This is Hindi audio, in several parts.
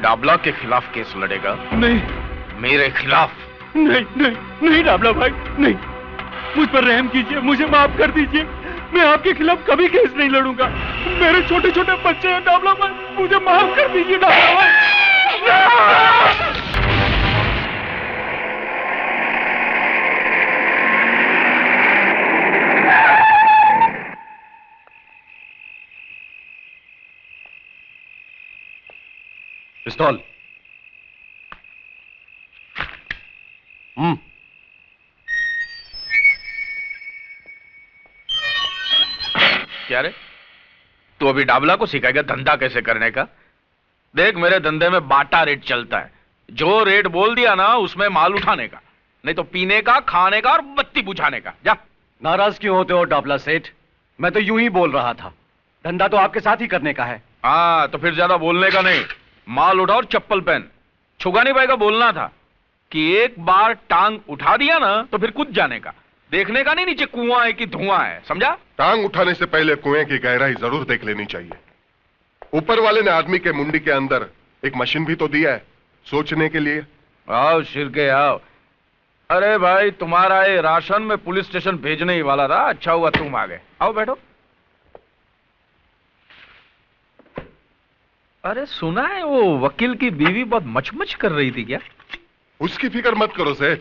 डाबला के खिलाफ केस लड़ेगा? नहीं। मेरे खिलाफ? नहीं नहीं नहीं डाबला भाई, नहीं। मुझ पर रहम कीजिए, मुझे माफ कर दीजिए। मैं आपके खिलाफ कभी केस नहीं लड़ूंगा। मेरे छोटे छोटे बच्चे हैं डाबला भाई, मुझे माफ कर दीजिए डाबला भाई। पिस्तौल। क्या रे, तू अभी डाबला को सिखाएगा धंधा कैसे करने का? देख, मेरे धंधे में बाटा रेट चलता है। जो रेट बोल दिया ना, उसमें माल उठाने का, नहीं तो पीने का, खाने का और बत्ती बुझाने का। जा। नाराज क्यों होते हो डाबला सेठ? मैं तो यूं ही बोल रहा था, धंधा तो आपके साथ ही करने का है। हाँ, तो फिर ज्यादा बोलने का नहीं। माल उठा और चप्पल पहन। छुगानी भाई का बोलना था कि एक बार टांग उठा दिया ना तो फिर कूद जाने का, देखने का नहीं नीचे कुआं है कि धुआं है, समझा? टांग उठाने से पहले कुएं की गहराई जरूर देख लेनी चाहिए। ऊपर वाले ने आदमी के मुंडी के अंदर एक मशीन भी तो दिया है सोचने के लिए। आओ शिरके आओ। अरे भाई, तुम्हारा ये राशन में पुलिस स्टेशन भेजने ही वाला था, अच्छा हुआ तुम आ गए। आओ बैठो। अरे सुना है वो वकील की बीवी बहुत मचमच कर रही थी क्या? उसकी फिक्र मत करो सेठ,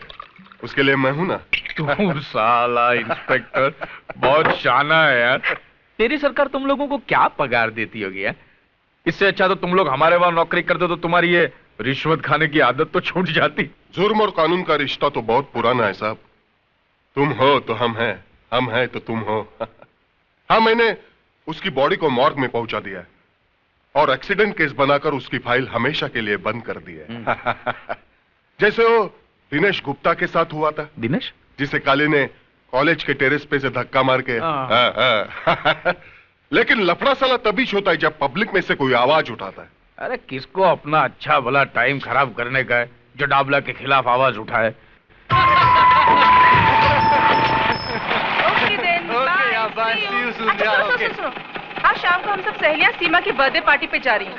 उसके लिए मैं हूं ना। तू साला इंस्पेक्टर बहुत शाना है यार। तेरी सरकार तुम लोगों को क्या पगार देती होगी यार? इससे अच्छा तो तुम लोग हमारे वहां नौकरी करते तो तुम्हारी ये रिश्वत खाने की आदत तो छूट जाती। जुर्म और कानून का रिश्ता तो बहुत पुराना है साहब। तुम हो तो हम हैं, हम हैं तो तुम हो। हाँ, मैंने उसकी बॉडी को मॉर्ग में पहुंचा दिया है और एक्सीडेंट केस बनाकर उसकी फाइल हमेशा के लिए बंद कर दी है। जैसे वो दिनेश गुप्ता के साथ हुआ था। दिनेश? जिसे काले ने कॉलेज के टेरेस पे से धक्का मार के। लेकिन लफड़ा साला तभी होता है जब पब्लिक में से कोई आवाज उठाता है। अरे किसको अपना अच्छा भला टाइम खराब करने का है जो डाबला के खिलाफ आवाज उठाए? सुनो, आज शाम को हम सब सहेलियां सीमा की बर्थडे पार्टी पे जा रही हैं,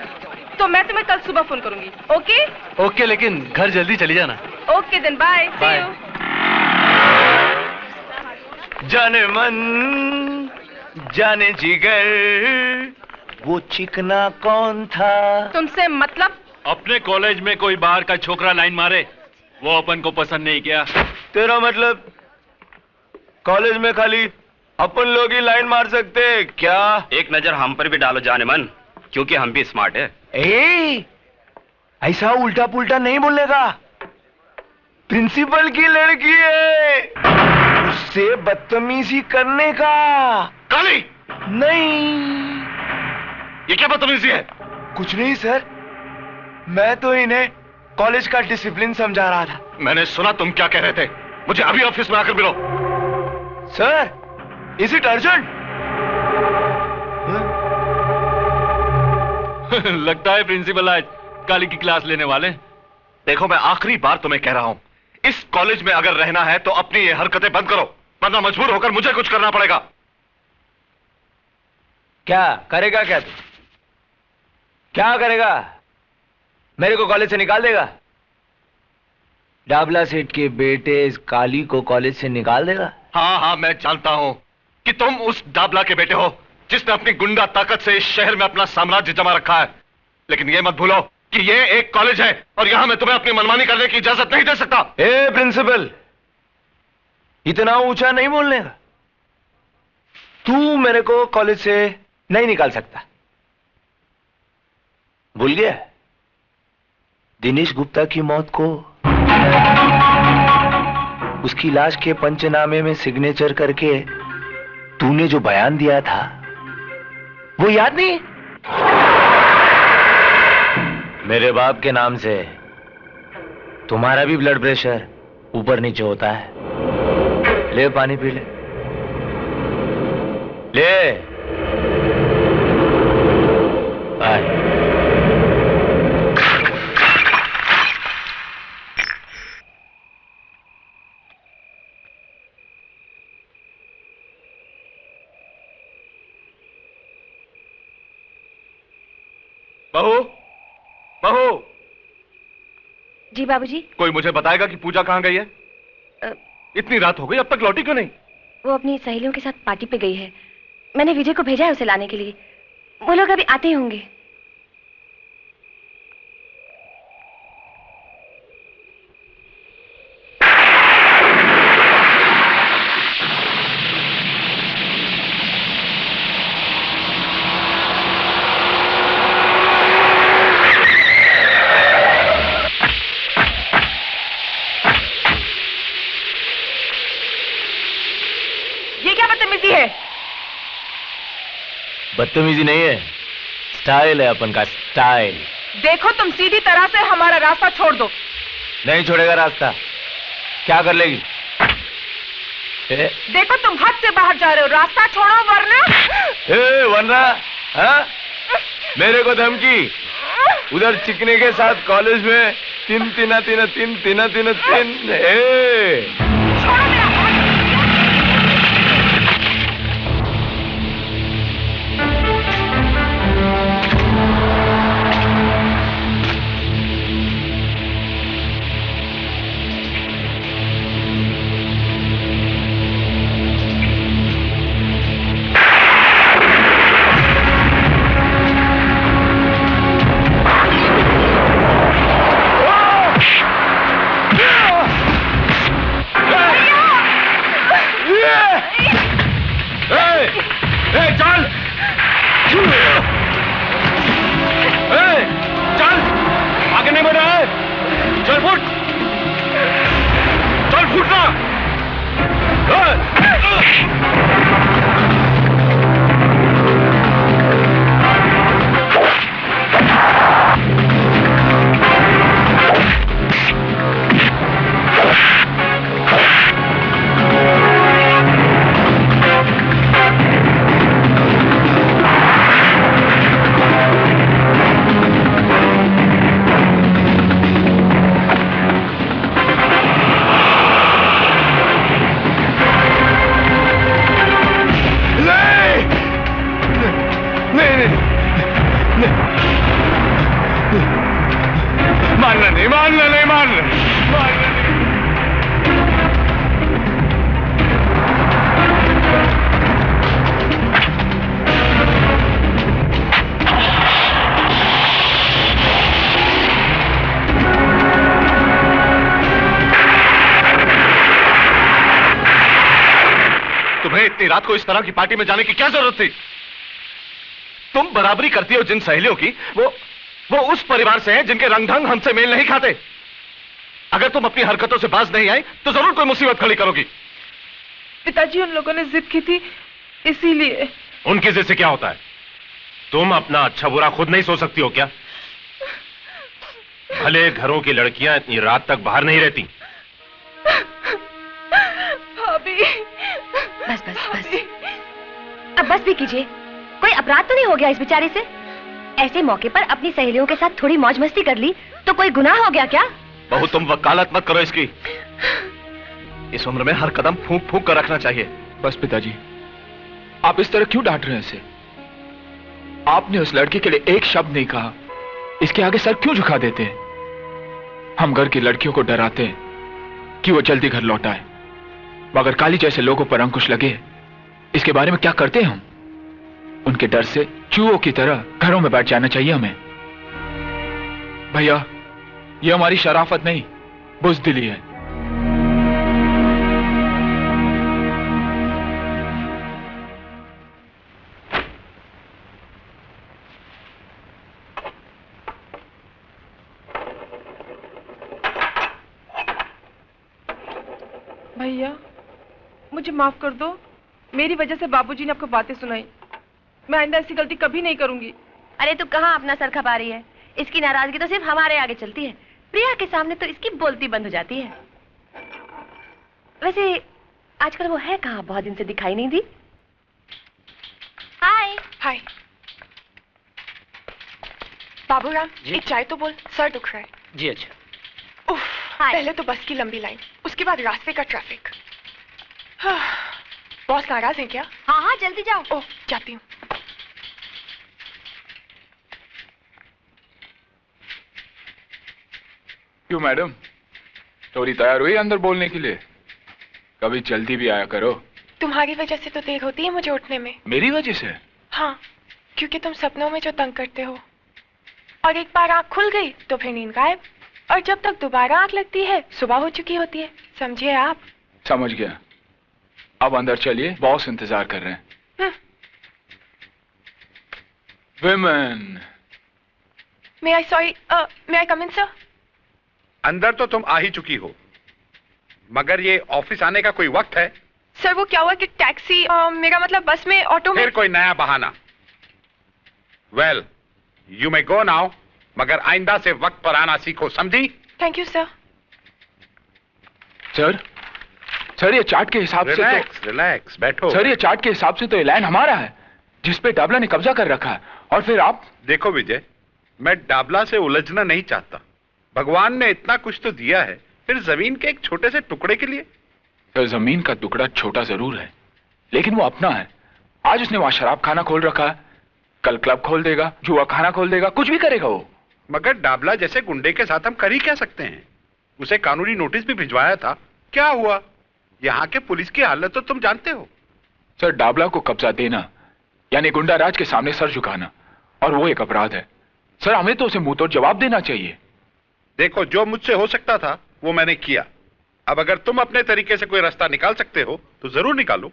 तो मैं तुम्हें कल सुबह फोन करूंगी। ओके? ओके, लेकिन घर जल्दी चली जाना। Okay then, bye. See you. जाने मन जाने जिगर, वो चिकना कौन था? तुमसे मतलब? अपने कॉलेज में कोई बाहर का छोकरा लाइन मारे, वो अपन को पसंद नहीं किया। तेरा मतलब कॉलेज में खाली अपन लोग ही लाइन मार सकते क्या? एक नजर हम पर भी डालो जाने मन, क्योंकि हम भी स्मार्ट है। ऐसा उल्टा पुल्टा नहीं बोलने का। प्रिंसिपल की लड़की है, उससे बदतमीजी करने का। काली! नहीं। ये क्या बदतमीजी है? कुछ नहीं सर, मैं तो इन्हें कॉलेज का डिसिप्लिन समझा रहा था। मैंने सुना तुम क्या कह रहे थे। मुझे अभी ऑफिस में आकर मिलो। Sir, is it urgent? लगता है प्रिंसिपल आज काली की क्लास लेने वाले। देखो, मैं आखिरी बार तुम्हें कह रहा हूं, इस कॉलेज में अगर रहना है तो अपनी ये हरकतें बंद करो, वरना मजबूर होकर मुझे कुछ करना पड़ेगा। क्या करेगा? क्या तू क्या करेगा? मेरे को कॉलेज से निकाल देगा? डाबला सेठ के बेटे इस काली को कॉलेज से निकाल देगा? हाँ, मैं जानता हूं कि तुम उस डाबला के बेटे हो जिसने अपनी गुंडा ताकत से इस शहर में अपना साम्राज्य जमा रखा है। लेकिन ये मत भूलो कि ये एक कॉलेज है और यहां मैं तुम्हें अपनी मनमानी करने की इजाजत नहीं दे सकता। ए प्रिंसिपल, इतना ऊंचा नहीं बोलने का। तू मेरे को कॉलेज से नहीं निकाल सकता। भूल गया दिनेश गुप्ता की मौत को? उसकी लाश के पंचनामे में सिग्नेचर करके तूने जो बयान दिया था वो याद नहीं? मेरे बाप के नाम से तुम्हारा भी ब्लड प्रेशर ऊपर नीचे होता है। ले पानी पी ले। ले। बाय। बहू, बहू, जी बाबूजी। कोई मुझे बताएगा कि पूजा कहाँ गई है? इतनी रात हो गई, अब तक लौटी क्यों नहीं? वो अपनी सहेलियों के साथ पार्टी पे गई है। मैंने विजय को भेजा है उसे लाने के लिए। वो लोग अभी आते ही होंगे। बदतमीजी नहीं है, स्टाइल है अपन का, स्टाइल। देखो तुम सीधी तरह से हमारा रास्ता छोड़ दो। नहीं छोड़ेगा रास्ता। क्या कर लेगी? देखो तुम हद से बाहर जा रहे हो, रास्ता छोड़ो वरना। वरना? हाँ? मेरे को धमकी? उधर चिकने के साथ कॉलेज में तीन तीन तीन तीन तीन तीन तीन। रात को इस तरह की पार्टी में जाने की क्या जरूरत थी? तुम बराबरी करती हो जिन सहेलियों की, वो उस परिवार से हैं जिनके रंग ढंग हमसे मेल नहीं खाते। अगर तुम अपनी हरकतों से बाज नहीं आई तो जरूर कोई मुसीबत खड़ी करोगी। पिताजी उन लोगों ने जिद की थी, इसीलिए। उनकी जिद से क्या होता है? तुम अपना अच्छा बुरा खुद नहीं सोच सकती हो क्या? भले घरों की लड़कियां इतनी रात तक बाहर नहीं रहती। भाभी। बस बस बस, अब बस भी कीजिए। कोई अपराध तो नहीं हो गया इस बेचारे से? ऐसे मौके पर अपनी सहेलियों के साथ थोड़ी मौज मस्ती कर ली तो कोई गुनाह हो गया क्या? बहू तुम वकालत मत करो इसकी। इस उम्र में हर कदम फूंक फूंक कर रखना चाहिए। बस पिताजी, आप इस तरह क्यों डांट रहे हैं इसे? आपने उस लड़के के लिए एक शब्द नहीं कहा, इसके आगे सर क्यों झुका देते हैं? हम घर की लड़कियों को डराते हैं कि वो जल्दी घर लौट आए, मगर काली जैसे लोगों पर अंकुश लगे इसके बारे में क्या करते हैं हम? उनके डर से चूहों की तरह घरों में बैठ जाना चाहिए हमें। भैया, ये हमारी शराफत नहीं, बुज़दिली है। भैया, मुझे माफ कर दो। मेरी वजह से बाबूजी ने आपको बातें सुनाई। मैं आइंदा ऐसी गलती कभी नहीं करूंगी। अरे तू कहाँ अपना सर खपा रही है? इसकी नाराजगी तो सिर्फ हमारे आगे चलती है, प्रिया के सामने तो इसकी बोलती बंद हो जाती है। वैसे आजकल वो है कहाँ? बहुत दिन से दिखाई नहीं दी। हाय। हाय बाबूराम, एक चाय तो बोल, सर दुख रहा है। जी अच्छा। उफ, पहले तो बस की लंबी लाइन, उसके बाद रास्ते का ट्रैफिक। बॉस नाराज है क्या? हाँ हाँ जल्दी जाओ। ओह, जाती हूँ। क्यों मैडम, थोड़ी तैयार हुई अंदर बोलने के लिए? कभी जल्दी भी आया करो। तुम्हारी वजह से तो देर होती है मुझे उठने में। मेरी वजह से? हाँ, क्योंकि तुम सपनों में जो तंग करते हो, और एक बार आंख खुल गई तो फिर नींद गायब, और जब तक दोबारा आंख लगती है सुबह हो चुकी होती है। समझे आप? समझ गया। अब अंदर चलिए, बॉस इंतजार कर रहे हैं। विमेन। मे आई कम इन सर? अंदर तो तुम आ ही चुकी हो, मगर ये ऑफिस आने का कोई वक्त है? सर वो क्या हुआ कि टैक्सी, मेरा मतलब बस में, ऑटो में। फिर कोई नया बहाना। Well, you may go now, मगर आइंदा से वक्त पर आना सीखो, समझी? Thank you sir. सर ये चार्ट के हिसाब से तो रिलैक्स बैठो। सर ये चार्ट के हिसाब से तो ये लैंड हमारा है, जिस पे डाबला ने कब्जा कर रखा है, और फिर आप। देखो विजय, मैं डाबला से उलझना नहीं चाहता। भगवान ने इतना कुछ तो दिया है, फिर जमीन के एक छोटे से टुकड़े के लिए। सर जमीन का टुकड़ा छोटा जरूर है, लेकिन वो अपना है। आज उसने वहां शराब खाना खोल रखा है, कल क्लब खोल देगा, जुआ खाना खोल देगा, कुछ भी करेगा वो। मगर डाबला जैसे गुंडे के साथ हम कर ही क्या सकते हैं? उसे कानूनी नोटिस भी भिजवाया था, क्या हुआ? यहाँ के पुलिस की हालत तो तुम जानते हो। सर डाबला को कब्जा देना यानी गुंडा राज के सामने सर झुकाना, और वो एक अपराध है। सर हमें तो उसे मुंह तोड़ जवाब देना चाहिए। देखो, जो मुझसे हो सकता था वो मैंने किया। अब अगर तुम अपने तरीके से कोई रास्ता निकाल सकते हो तो जरूर निकालो।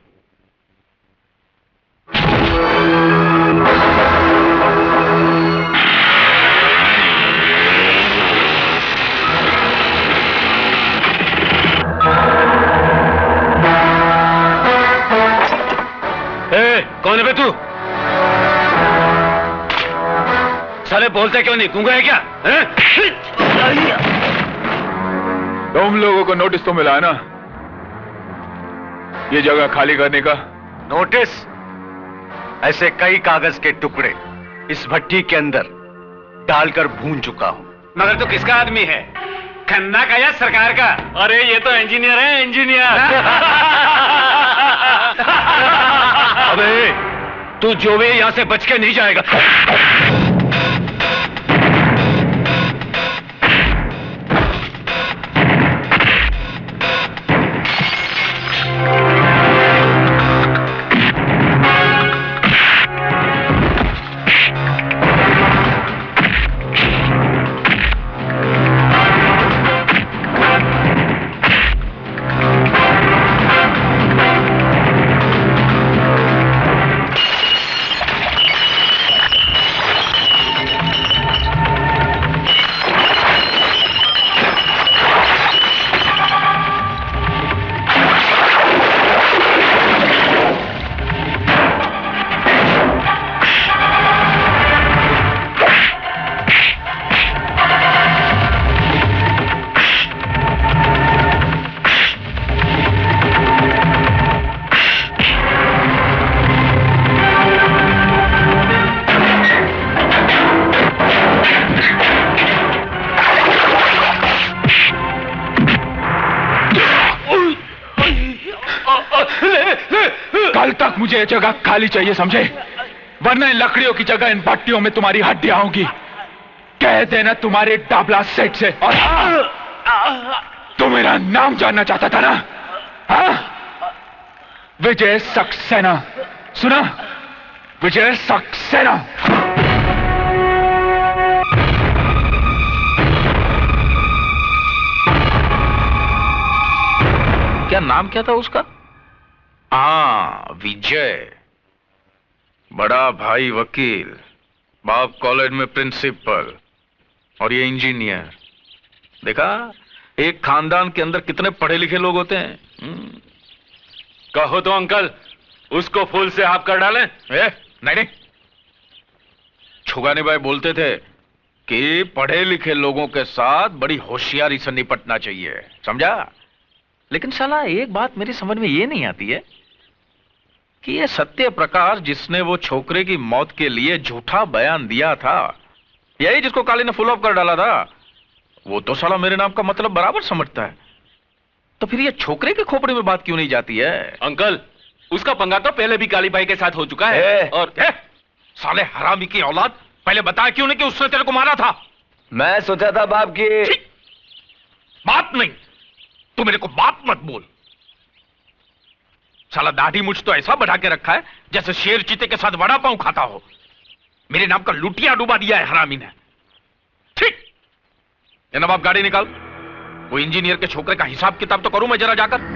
कौन है बे तू? साले बोलते क्यों नहीं? गूंगा है क्या? तुम लोगों को नोटिस तो मिला है ना, ये जगह खाली करने का? नोटिस? ऐसे कई कागज के टुकड़े इस भट्टी के अंदर डालकर भून चुका हूं। मगर तो किसका आदमी है, खन्ना का या सरकार का? अरे ये तो इंजीनियर है, इंजीनियर। अबे तू जो भी यहां से बच के नहीं जाएगा। मुझे ये जगह खाली चाहिए, समझे? वरना इन लकड़ियों की जगह इन भट्टियों में तुम्हारी हड्डियां होंगी। कह देना तुम्हारे डाबला सेठ से। और तू मेरा नाम जानना चाहता था ना? हाँ? विजय सक्सेना, सुना? विजय सक्सेना। क्या नाम क्या था उसका? हाँ, विजय। बड़ा भाई वकील, बाप कॉलेज में प्रिंसिपल, और ये इंजीनियर। देखा, एक खानदान के अंदर कितने पढ़े लिखे लोग होते हैं। कहो तो अंकल, उसको फूल से हाफ कर डालें? नहीं, छुगानी भाई बोलते थे कि पढ़े लिखे लोगों के साथ बड़ी होशियारी से निपटना चाहिए, समझा? लेकिन साला एक बात मेरी समझ में ये नहीं आती है कि ये सत्य प्रकाश जिसने वो छोकरे की मौत के लिए झूठा बयान दिया था, यही जिसको काली ने फुल ऑफ कर डाला था, वो तो साला मेरे नाम का मतलब बराबर समझता है। तो फिर ये छोकरे के खोपड़ी में बात क्यों नहीं जाती है? अंकल, उसका पंगा तो पहले भी काली भाई के साथ हो चुका है। और साले हरामी की औलाद, पहले बताया क्यों नहीं कि उसने तेरे को मारा था? मैं सोचा था बाप की बाप नहीं, तू मेरे को बाप मत बोल। साला दाढ़ी मुझ तो ऐसा बढ़ा के रखा है जैसे शेर चीते के साथ वड़ा पाव खाता हो। मेरे नाम का लुटिया डुबा दिया है हरामी ने। ठीक है नवाब, गाड़ी निकाल। वो इंजीनियर के छोकरे का हिसाब किताब तो करूं मैं जरा जाकर।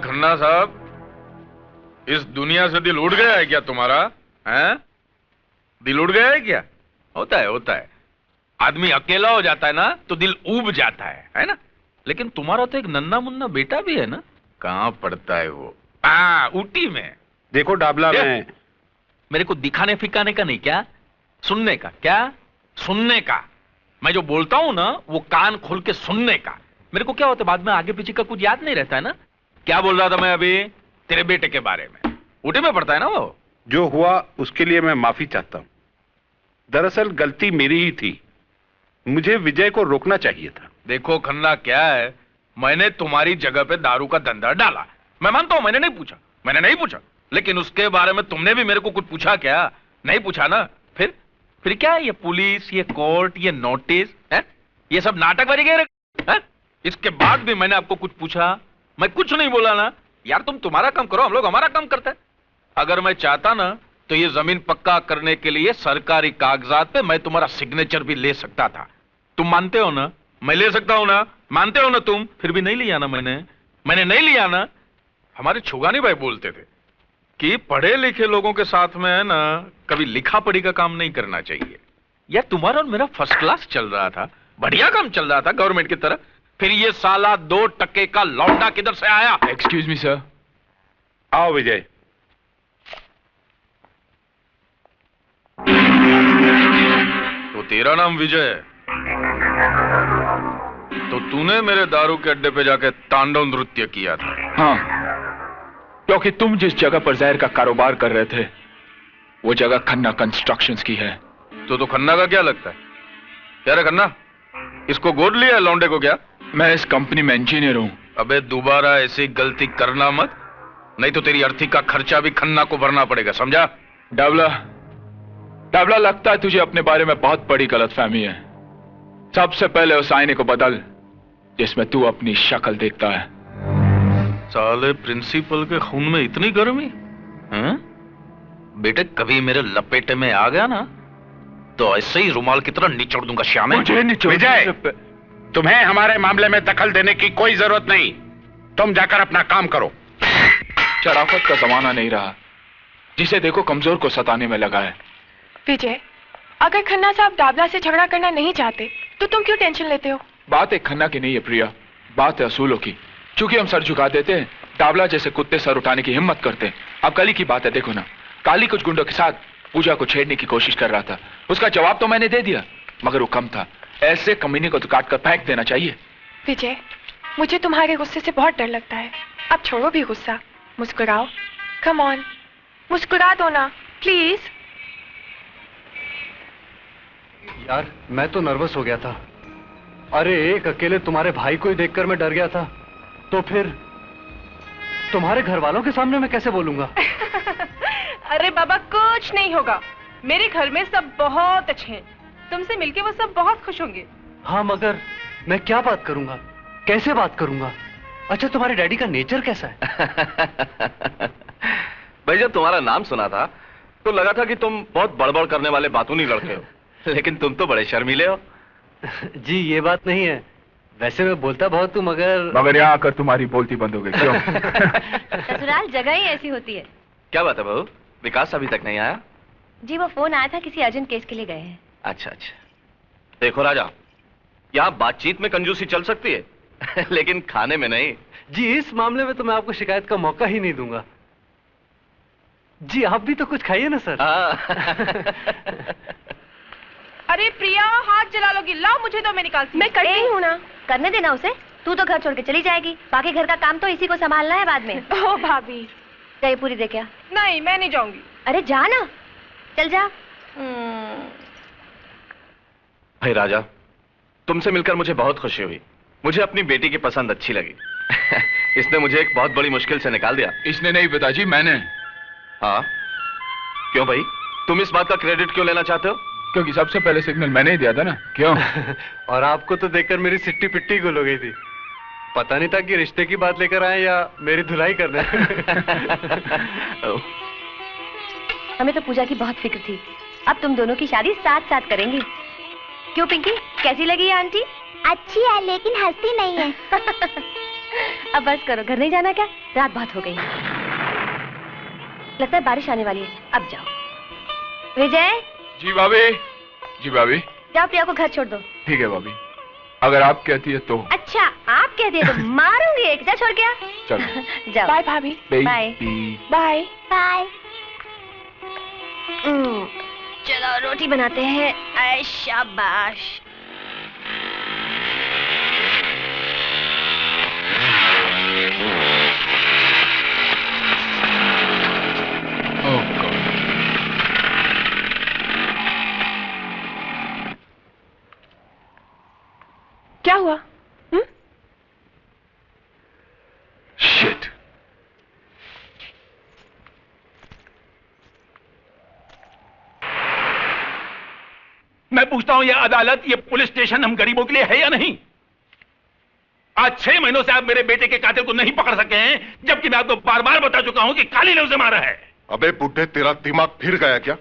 खन्ना साहब, इस दुनिया से दिल उड़ गया है क्या तुम्हारा? हैं? दिल उड़ गया है क्या? होता है। आदमी अकेला हो जाता है ना तो दिल ऊब जाता है ना? लेकिन तुम्हारा तो एक नन्ना मुन्ना बेटा भी है ना? कहां पढ़ता है वो? ऊटी में। देखो डाबला में। मेरे को दिखाने फिकाने का नहीं, क्या सुनने का? क्या सुनने का? मैं जो बोलता हूं ना वो कान खोल के सुनने का। मेरे को क्या होता है बाद में आगे पीछे का कुछ याद नहीं रहता है ना? क्या बोल रहा था मैं अभी? तेरे बेटे के बारे में। ऊटी में पढ़ता है ना वो? जो हुआ उसके लिए मैं माफी चाहता हूं। दरअसल गलती मेरी ही थी, मुझे विजय को रोकना चाहिए था। देखो खन्ना, क्या है, मैंने तुम्हारी जगह पे दारू का धंधा डाला। मैं मानता हूं मैंने नहीं पूछा, लेकिन उसके बारे में तुमने भी मेरे को कुछ पूछा क्या? नहीं पूछा ना? फिर क्या है ये पुलिस, ये कोर्ट, ये नोटिस है? ये सब नाटक वाली गए है? इसके बाद भी मैंने आपको कुछ पूछा? मैं कुछ नहीं बोला ना यार। तुम तुम्हारा काम करो, हम लोग हमारा काम करते हैं। अगर मैं चाहता ना तो ये जमीन पक्का करने के लिए सरकारी कागजात पे मैं तुम्हारा सिग्नेचर भी ले सकता था। तुम मानते हो ना? मैं ले सकता हूं ना? मानते हो ना तुम? फिर भी नहीं लिया ना मैंने नहीं लिया ना। हमारे छुगानी भाई बोलते थे कि पढ़े लिखे लोगों के साथ में है ना कभी लिखा पढ़ी का काम नहीं करना चाहिए। यार तुम्हारा और मेरा फर्स्ट क्लास चल रहा था, बढ़िया काम चल रहा था गवर्नमेंट की तरह। फिर ये साला 2 टके का लौंडा किधर से आया? Excuse me sir. आओ विजय। तो तेरा नाम विजय है, तो तूने मेरे दारू के अड्डे पे जाके तांडव नृत्य किया था? हाँ, क्योंकि तुम जिस जगह पर जहर का कारोबार कर रहे थे वो जगह खन्ना कंस्ट्रक्शंस की है। तो खन्ना का क्या लगता है? क्या रे खन्ना, इसको गोद लिया है लौंडे को क्या? मैं इस कंपनी में इंजीनियर हूं। अबे दोबारा ऐसी गलती करना मत, नहीं तो तेरी अर्थी का खर्चा भी खन्ना को भरना पड़ेगा, समझा? डाबला, लगता है तुझे अपने बारे में बहुत बड़ी गलतफहमी है। सबसे पहले उस आईने को बदल जिसमें तू अपनी शक्ल देखता है। साले प्रिंसिपल के खून में इतनी गर्मी? बेटे कभी मेरे लपेटे में आ गया ना तो ऐसे ही रुमाल की तरह निचोड़ दूंगा श्यामे। विजय, तुम्हें हमारे मामले में दखल देने की कोई जरूरत नहीं। तुम जाकर अपना काम करो। शराफत का जमाना नहीं रहा, जिसे देखो कमजोर को सताने में लगा है। विजय, अगर खन्ना साहब डाबला से झगड़ा करना नहीं चाहते तो तुम क्यों टेंशन लेते हो? बात एक खन्ना की नहीं है प्रिया, बात है असूलों की। चूंकि हम सर झुका देते हैं, डाबला जैसे कुत्ते सर उठाने की हिम्मत करते हैं। अब कल ही की बात है, देखो ना, काली कुछ गुंडों के साथ पूजा को छेड़ने की कोशिश कर रहा था। उसका जवाब तो मैंने दे दिया, मगर वो कम था। ऐसे कमीने को तो काट कर फेंक देना चाहिए। विजय, मुझे तुम्हारे गुस्से से बहुत डर लगता है। अब छोड़ो भी गुस्सा, मुस्कुराओ। कम ऑन, मुस्कुरा दो ना प्लीज। यार मैं तो नर्वस हो गया था। अरे एक अकेले तुम्हारे भाई को ही देखकर मैं डर गया था, तो फिर तुम्हारे घर वालों के सामने मैं कैसे बोलूंगा? अरे बाबा कुछ नहीं होगा, मेरे घर में सब बहुत अच्छे हैं। तुमसे मिलके वो सब बहुत खुश होंगे। हाँ मगर मैं क्या बात करूंगा, कैसे बात करूंगा? अच्छा तुम्हारे डैडी का नेचर कैसा है? भाई जब तुम्हारा नाम सुना था तो लगा था कि तुम बहुत बड़बड़ करने वाले बातूनी लड़के हो, लेकिन तुम तो बड़े शर्मीले हो। जी ये बात नहीं है, वैसे मैं बोलता बहुत हूँ मगर यहाँ आकर तुम्हारी बोलती बंद हो गई क्यों? ससुराल जगह ही ऐसी होती है। क्या बात है बहू, विकास अभी तक नहीं आया? जी वो फोन आया था, किसी अर्जेंट केस के लिए गए हैं। अच्छा अच्छा। देखो राजा, यहाँ बातचीत में कंजूसी चल सकती है लेकिन खाने में नहीं। जी इस मामले में तो मैं आपको शिकायत का मौका ही नहीं दूंगा। जी आप भी तो कुछ खाइए ना सर। अरे प्रिया, हाथ जला लोगी, लाओ मुझे दो, मैं निकालती। मैं करती हूँ ना। करने देना उसे। तू तो घर छोड़ के चली जाएगी, बाकी घर का काम तो इसी को संभालना है बाद में। ओ भाभी, क्या पूरी दे क्या? नहीं, मैं नहीं जाऊंगी। अरे जा ना, चल जा। भाई राजा, तुमसे मिलकर मुझे बहुत खुशी हुई। मुझे अपनी बेटी की पसंद अच्छी लगी। इसने मुझे एक बहुत बड़ी मुश्किल से निकाल दिया। इसने नहीं पिताजी, मैंने। हाँ? क्यों भाई, तुम इस बात का क्रेडिट क्यों लेना चाहते हो? क्योंकि सबसे पहले सिग्नल मैंने ही दिया था ना। क्यों? और आपको तो देखकर मेरी सिट्टी पिट्टी गुल हो गई थी। पता नहीं था कि रिश्ते की बात लेकर आए या मेरी धुलाई करने। हमें तो पूजा की बहुत फिक्र थी। अब तुम दोनों की शादी साथ साथ करेंगे। क्यों पिंकी, कैसी लगी ये आंटी? अच्छी है लेकिन हंसती नहीं है। अब बस करो, घर नहीं जाना क्या? रात बहुत हो गई। लगता है बारिश आने वाली है, अब जाओ। विजय। जी भाभी। जी भाभी। जाओ प्रिया को घर छोड़ दो। ठीक है भाभी, अगर आप कहती है तो। अच्छा, आप कहती है तो मारूंगी एक। जा छोड़ के आ। चलो। जाओ। बाय भाभी। Bye bye bye. चलो रोटी बनाते हैं। ऐ शाबाश। क्या हुआ? शिट। मैं पूछता हूं, ये अदालत, ये पुलिस स्टेशन हम गरीबों के लिए है या नहीं? आज 6 महीनों से आप मेरे बेटे के कातिल को नहीं पकड़ सके हैं, जबकि मैं आपको बार बार बता चुका हूं कि काली ने उसे मारा है। अबे बुड्ढे, तेरा दिमाग फिर गया क्या?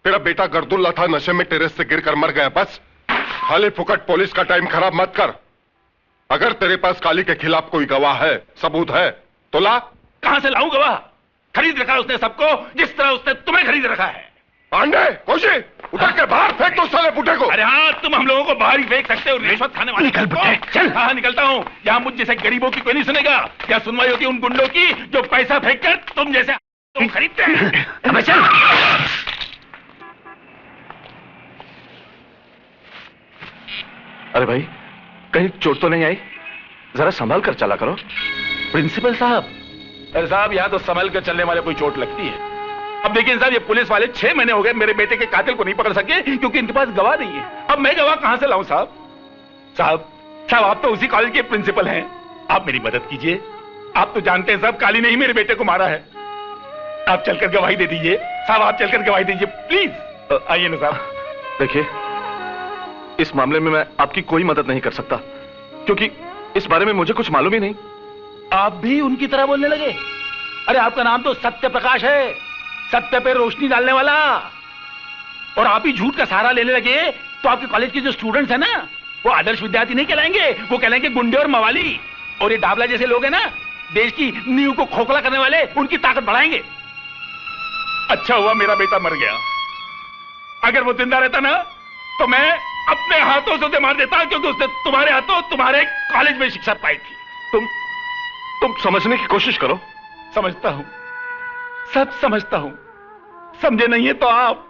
तेरा बेटा गर्दुल्ला था, नशे में टेरेस से गिरकर मर गया। बस खाली फुकट पुलिस का टाइम खराब मत कर। अगर तेरे पास काली के खिलाफ कोई गवाह है, सबूत है, तो ला। कहां से लाऊं गवाह? खरीद रखा उसने सबको, जिस तरह उसने तुम्हें खरीद रखा है। पांडे, कोशी, उतर के बाहर फेंक दो साले बुड्ढे को। अरे हाँ, तुम हम लोगों को बाहर ही फेंक सकते हो, रिश्वत खाने वाले। निकल बुड्ढे, चल। हाँ, निकलता हूँ। यहाँ मुझ जैसे गरीबों की कोई नहीं सुनेगा। या सुनवाई होगी उन गुंडों की जो पैसा फेंक कर तुम जैसे तुम खरीदते हैं। अबे चल। अरे भाई, कहीं चोट तो नहीं आई? जरा संभाल कर चला करो। प्रिंसिपल साहब। अरे साहब, यहाँ तो संभल कर चलने वाले कोई चोट लगती है। अब देखिए साहब, ये पुलिस वाले 6 महीने हो गए मेरे बेटे के कातिल को नहीं पकड़ सके क्योंकि इनके पास गवाह नहीं है। अब मैं गवाह कहां से लाऊं साहब? साहब, आप तो उसी कॉलेज के प्रिंसिपल हैं, आप मेरी मदद कीजिए। आप तो जानते हैं साहब, काली ने ही मेरे बेटे को मारा है। आप चलकर गवाही दे दीजिए साहब, आप चलकर गवाही दीजिए प्लीज। आइए ना साहब। देखिए, इस मामले में मैं आपकी कोई मदद नहीं कर सकता क्योंकि इस बारे में मुझे कुछ मालूम ही नहीं। आप भी उनकी तरह बोलने लगे? अरे आपका नाम तो सत्य प्रकाश है, सत्य पे रोशनी डालने वाला। और आप ही झूठ का सहारा लेने लगे तो आपके कॉलेज के जो स्टूडेंट्स हैं ना, वो आदर्श विद्यार्थी नहीं कहलाएंगे, वो कहलाएंगे गुंडे और मवाली। और ये डाबला जैसे लोग हैं ना, देश की नींव को खोखला करने वाले, उनकी ताकत बढ़ाएंगे। अच्छा हुआ मेरा बेटा मर गया। अगर वो जिंदा रहता ना तो मैं अपने हाथों से उसे मार देता, क्योंकि उसने तुम्हारे हाथों तुम्हारे कॉलेज में शिक्षा पाई थी। तुम समझने की कोशिश करो। समझता हूं, सब समझता हूं। समझे नहीं है तो आप,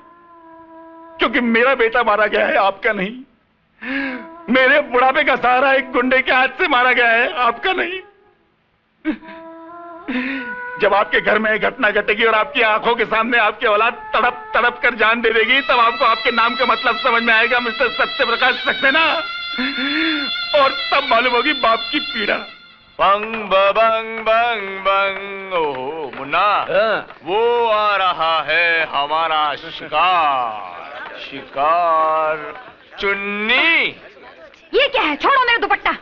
क्योंकि मेरा बेटा मारा गया है, आपका नहीं। मेरे बुढ़ापे का सहारा एक गुंडे के हाथ से मारा गया है, आपका नहीं। जब आपके घर में घटना घटेगी और आपकी आंखों के सामने आपकी औलाद तड़प तड़प कर जान दे देगी, तब आपको आपके नाम का मतलब समझ में आएगा, मिस्टर सत्य प्रकाश सक्सेना। और तब मालूम होगी बाप की पीड़ा। बंग बंग बंग बंग। ओहो मुन्ना, वो आ रहा है हमारा शिकार। शिकार चुन्नी। ये क्या है? छोड़ो मेरा दुपट्टा।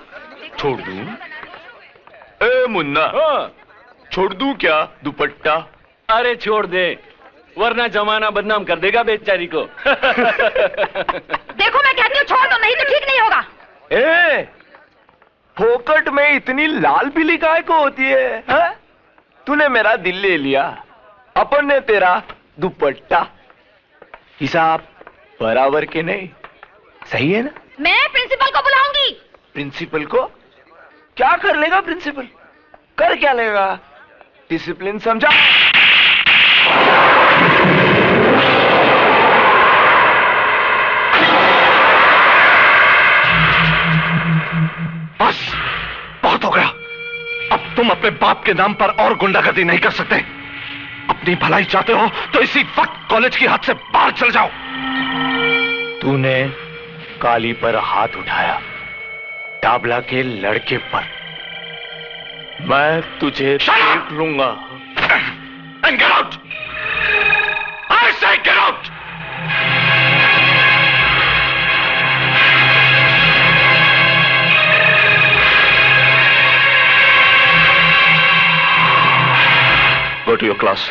छोड़ दूं? ए मुन्ना, छोड़ दूं क्या दुपट्टा? अरे छोड़ दे, वरना जमाना बदनाम कर देगा बेचारी को। देखो मैं कहती हूँ छोड़ दो, नहीं तो ठीक नहीं होगा। ए, फोकट में इतनी लाल पीली काय को होती है, हा? तूने मेरा दिल ले लिया, अपन ने तेरा दुपट्टा। हिसाब बराबर के नहीं, सही है ना? मैं प्रिंसिपल को बुलाऊंगी। प्रिंसिपल को? क्या कर लेगा प्रिंसिपल? कर क्या लेगा? डिसिप्लिन समझा? तुम अपने बाप के नाम पर और गुंडागर्दी नहीं कर सकते। अपनी भलाई चाहते हो तो इसी वक्त कॉलेज की हद से बाहर चल जाओ। तूने काली पर हाथ उठाया, डाबला के लड़के पर। मैं तुझे देख लूंगा। And get out! I say get out! Go to your class.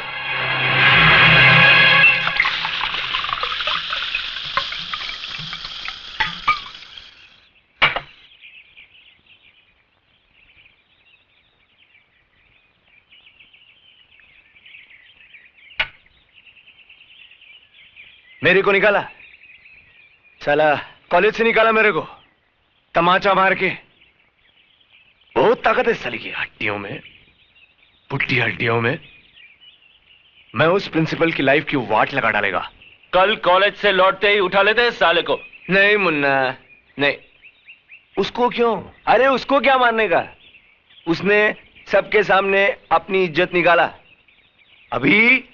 मेरे को निकाला, साला कॉलेज से निकाला मेरे को तमाचा मार के। बहुत ताकत है साली की हड्डियों में, पुट्टी हड्डियों में। मैं उस प्रिंसिपल की लाइफ की वाट लगा डालेगा। कल कॉलेज से लौटते ही उठा लेते हैं साले को। नहीं मुन्ना, नहीं। उसको क्यों? अरे उसको क्या मारने का? उसने सबके सामने अपनी इज्जत निकाला। अभी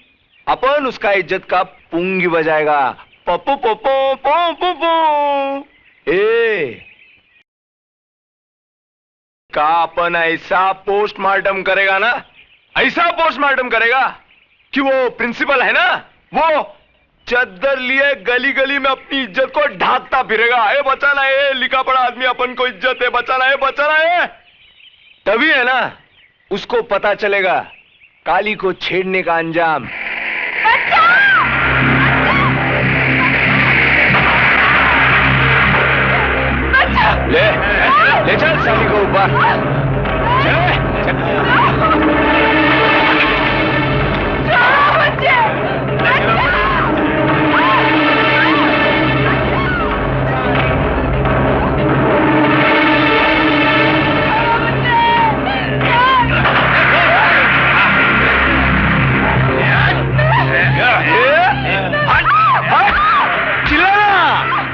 अपन उसका इज्जत का पुंगी बजाएगा। पपो पपो पो पो पो। ए का अपन ऐसा पोस्टमार्टम करेगा ना, ऐसा पोस्टमार्टम करेगा कि वो प्रिंसिपल है ना, वो चद्दर लिए गली गली में अपनी इज्जत को ढांकता फिरेगा। ए बचाना है, लिखा पड़ा आदमी अपन को इज्जत है, बचाना है, बचाना है। तभी है ना उसको पता चलेगा काली को छेड़ने का अंजाम। ले ले चल साली को ऊपर।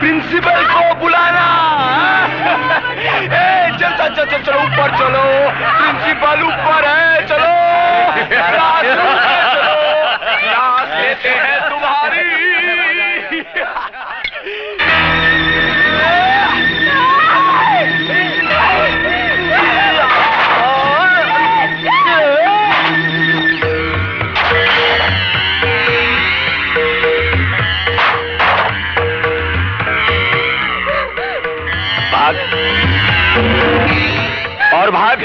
प्रिंसिपल को बुलाना। चलो ऊपर चलो, प्रिंसिपल ऊपर है, चलो क्लासरूम में चलो, क्लास लेते हैं तुम्हारी। भाग और भाग।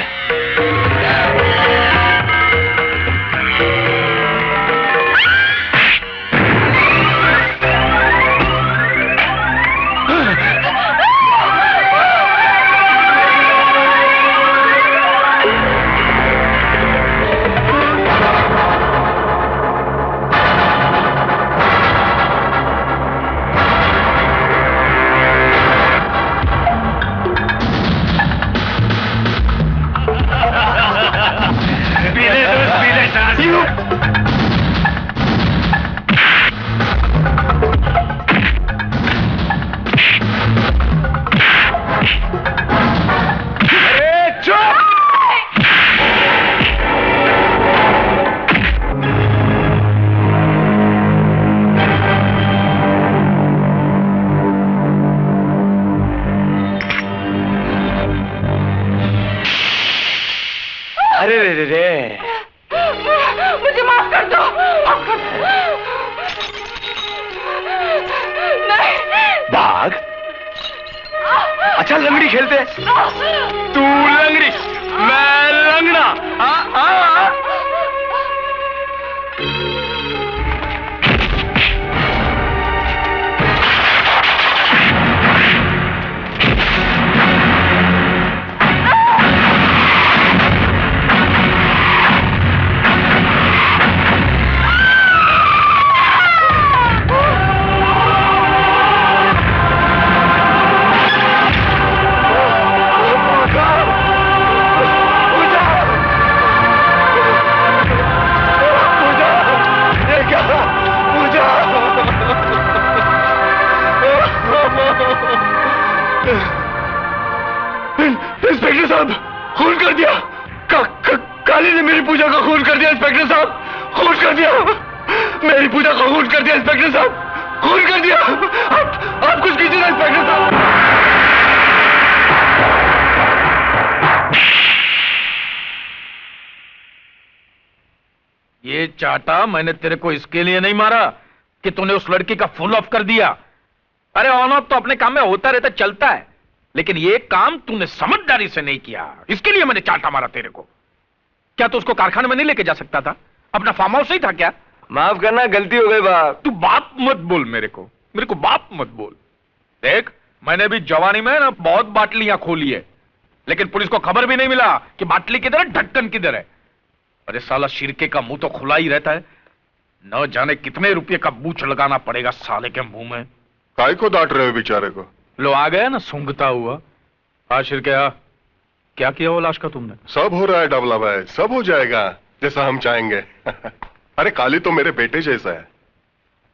मुझे माफ कर दो, माफ कर दो। नहीं। भाग। अच्छा लंगड़ी खेलते, तू लंगड़ी मैं लंगड़ा। इंस्पेक्टर साहब खून कर दिया। काली ने मेरी पूजा का खून कर दिया इंस्पेक्टर साहब, खून कर दिया। मेरी पूजा का खून कर दिया इंस्पेक्टर साहब, खून कर दिया। आप कुछ कीजिए ना इंस्पेक्टर साहब। ये चाटा मैंने तेरे को इसके लिए नहीं मारा कि तूने उस लड़की का फुल ऑफ कर दिया। अरे ऑन ऑफ तो अपने काम में होता रहता, चलता है, लेकिन ये काम तूने समझदारी से नहीं किया, इसके लिए मैंने चाटा मारा तेरे को। क्या तू उसको कारखाने में नहीं लेके जा सकता था? अपना फार्म हाउस ही था क्या? माफ करना, गलती हो गई बाप। तू बाप मत बोल मेरे को बाप मत बोल। देख, मैंने भी जवानी में ना बहुत बाटलियां खोली है, लेकिन पुलिस को खबर भी नहीं मिला कि बाटली किधर है, ढक्कन किधर है। अरे साला शिरके का मुंह तो खुला ही रहता है, न जाने कितने रुपये का बूच लगाना पड़ेगा साले के मुंह में। काय को डांट रहे हो बेचारे को? लो आ गया ना सूंघता हुआ। हाँ शिरके, क्या किया वो लाश का तुमने? सब हो रहा है डाबला भाई, सब हो जाएगा जैसा हम चाहेंगे। अरे काली तो मेरे बेटे जैसा है।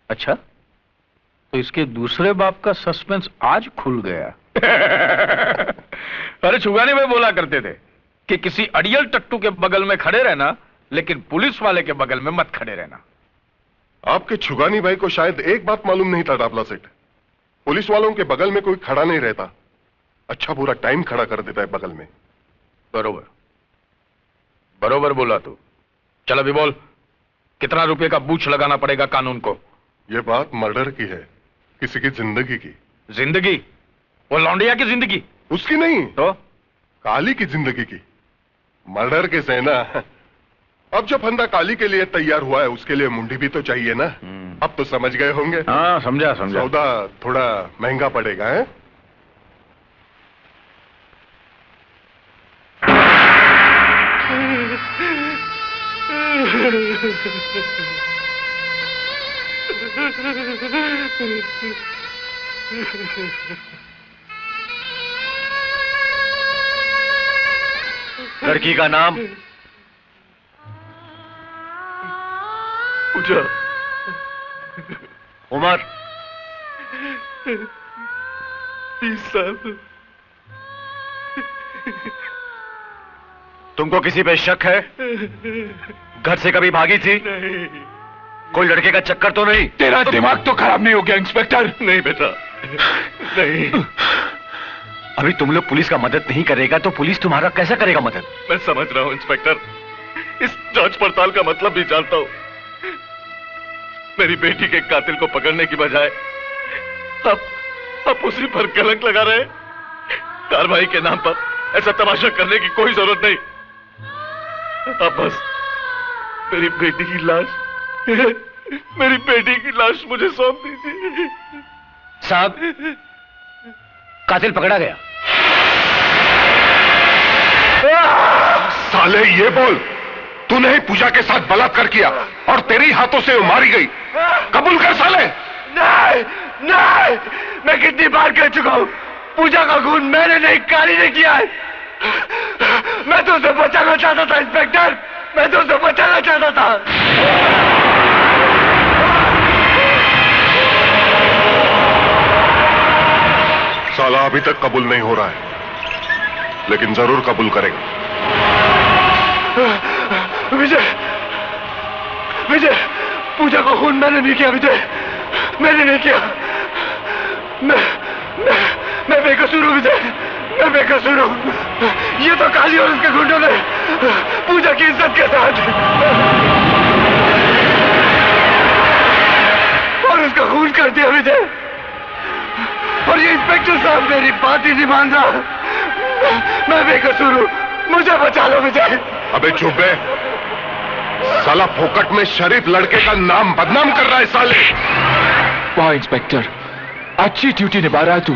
अच्छा, तो इसके दूसरे बाप का सस्पेंस आज खुल गया। अरे छुगानी भाई बोला करते थे कि किसी अड़ियल टट्टू के बगल में खड़े रहना, लेकिन पुलिस वाले के बगल में मत खड़े रहना। आपके छुगानी भाई को शायद एक बात मालूम नहीं था डाबला सेठ, पुलिस वालों के बगल में कोई खड़ा नहीं रहता, अच्छा पूरा टाइम खड़ा कर देता है बगल में। बरोबर बरोबर बोला तू। चल अभी बोल, कितना रुपए का बूच लगाना पड़ेगा कानून को? यह बात मर्डर की है, किसी की जिंदगी की। जिंदगी? वो लौंडिया की जिंदगी? उसकी नहीं तो काली की जिंदगी की। मर्डर के से ना, अब जो फंदा काली के लिए तैयार हुआ है उसके लिए मुंडी भी तो चाहिए ना। अब तो समझ गए होंगे। हाँ समझा। सौदा थोड़ा महंगा पड़ेगा है? लड़की का नाम पूजा। उम्र 20 साल। तुमको किसी पे शक है? घर से कभी भागी थी? नहीं। कोई लड़के का चक्कर तो नहीं? तेरा दिमाग तो खराब नहीं हो गया इंस्पेक्टर? नहीं बेटा, नहीं। अभी तुम लोग पुलिस का मदद नहीं करेगा तो पुलिस तुम्हारा कैसे करेगा मदद? मैं समझ रहा हूं इंस्पेक्टर, इस जांच पड़ताल का मतलब भी जानता हूं। मेरी बेटी के कातिल को पकड़ने की बजाय आप उसी पर कलंक लगा रहे हैं। कार्रवाई के नाम पर ऐसा तमाशा करने की कोई जरूरत नहीं। अब बस मेरी बेटी की लाश मुझे सौंप दीजिए। साहब, कातिल पकड़ा गया। साले ये बोल, तूने ही पूजा के साथ बलात्कार किया और तेरी हाथों से वो मारी गई, कबूल कर साले। नहीं, मैं कितनी बार कह चुका हूं, पूजा का खून मैंने नहीं, काली ने किया है। मैं तो उसे बचाना चाहता था इंस्पेक्टर, मैं तो उसे बचाना चाहता था। साला अभी तक कबूल नहीं हो रहा है, लेकिन जरूर कबूल करेगा। विजय, पूजा का खून मैंने नहीं किया विजय, मैंने नहीं किया। मैं बेकसूर हूं विजय, मैं बेकसूर हूं। ये तो काली और उसके गुंडों ने पूजा की इज्जत के साथ और उसका खून कर दिया विजय। और ये इंस्पेक्टर साहब मेरी बात ही नहीं मान रहा। मैं बेकसूर हूं, मुझे बचा लो विजय। अबे चुप है, साला फोकट में शरीफ लड़के का नाम बदनाम कर रहा है साले। वाह इंस्पेक्टर, अच्छी ड्यूटी निभा रहा है तू।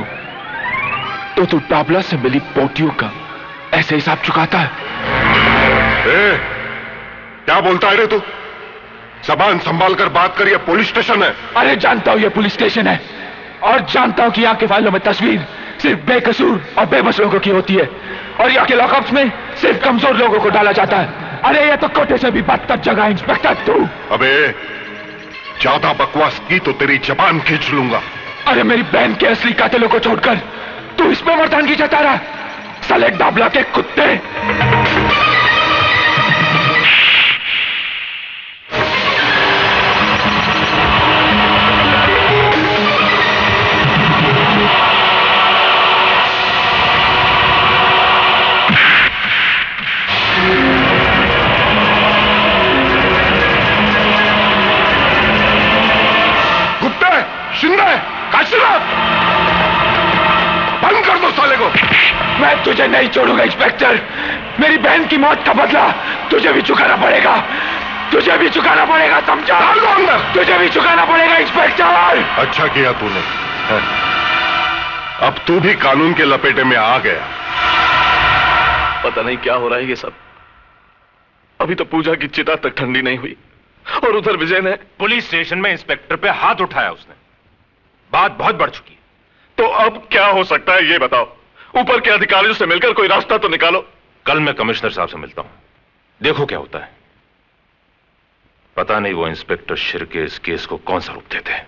तो तू डाबला से मिली पोटियों का ऐसे हिसाब चुकाता है? क्या बोलता है रे तू? जबान संभाल कर बात कर, ये पुलिस स्टेशन है। अरे जानता हूं ये पुलिस स्टेशन है, और जानता हूं कि यहाँ के फाइलों में तस्वीर सिर्फ बेकसूर और बेबस लोगों की होती है, और यहाँ के लॉकअप्स में सिर्फ कमजोर लोगों को डाला जाता है। अरे ये तो कोटे से भी बदतर जगह है इंस्पेक्टर तू। अबे ज्यादा बकवास की तो तेरी जबान खींच लूंगा। अरे मेरी बहन के असली कातिलों को छोड़कर तू इसमें मर्दानगी जता रहा, साले डाबला के कुत्ते। मैं तुझे नहीं छोड़ूंगा इंस्पेक्टर। मेरी बहन की मौत का बदला तुझे भी चुकाना पड़ेगा, तुझे भी चुकाना पड़ेगा, समझा? तुझे भी चुकाना पड़ेगा इंस्पेक्टर। अच्छा किया तूने, अब तू भी कानून के लपेटे में आ गया। पता नहीं क्या हो रहा है ये सब। अभी तो पूजा की चिता तक ठंडी नहीं हुई और उधर विजय ने पुलिस स्टेशन में इंस्पेक्टर पे हाथ उठाया उसने। बात बहुत बढ़ चुकी है। तो अब क्या हो सकता है ये बताओ। ऊपर के अधिकारियों से मिलकर कोई रास्ता तो निकालो। कल मैं कमिश्नर साहब से मिलता हूं, देखो क्या होता है। पता नहीं वो इंस्पेक्टर शिर्के इस केस को कौन सा रूप देते हैं।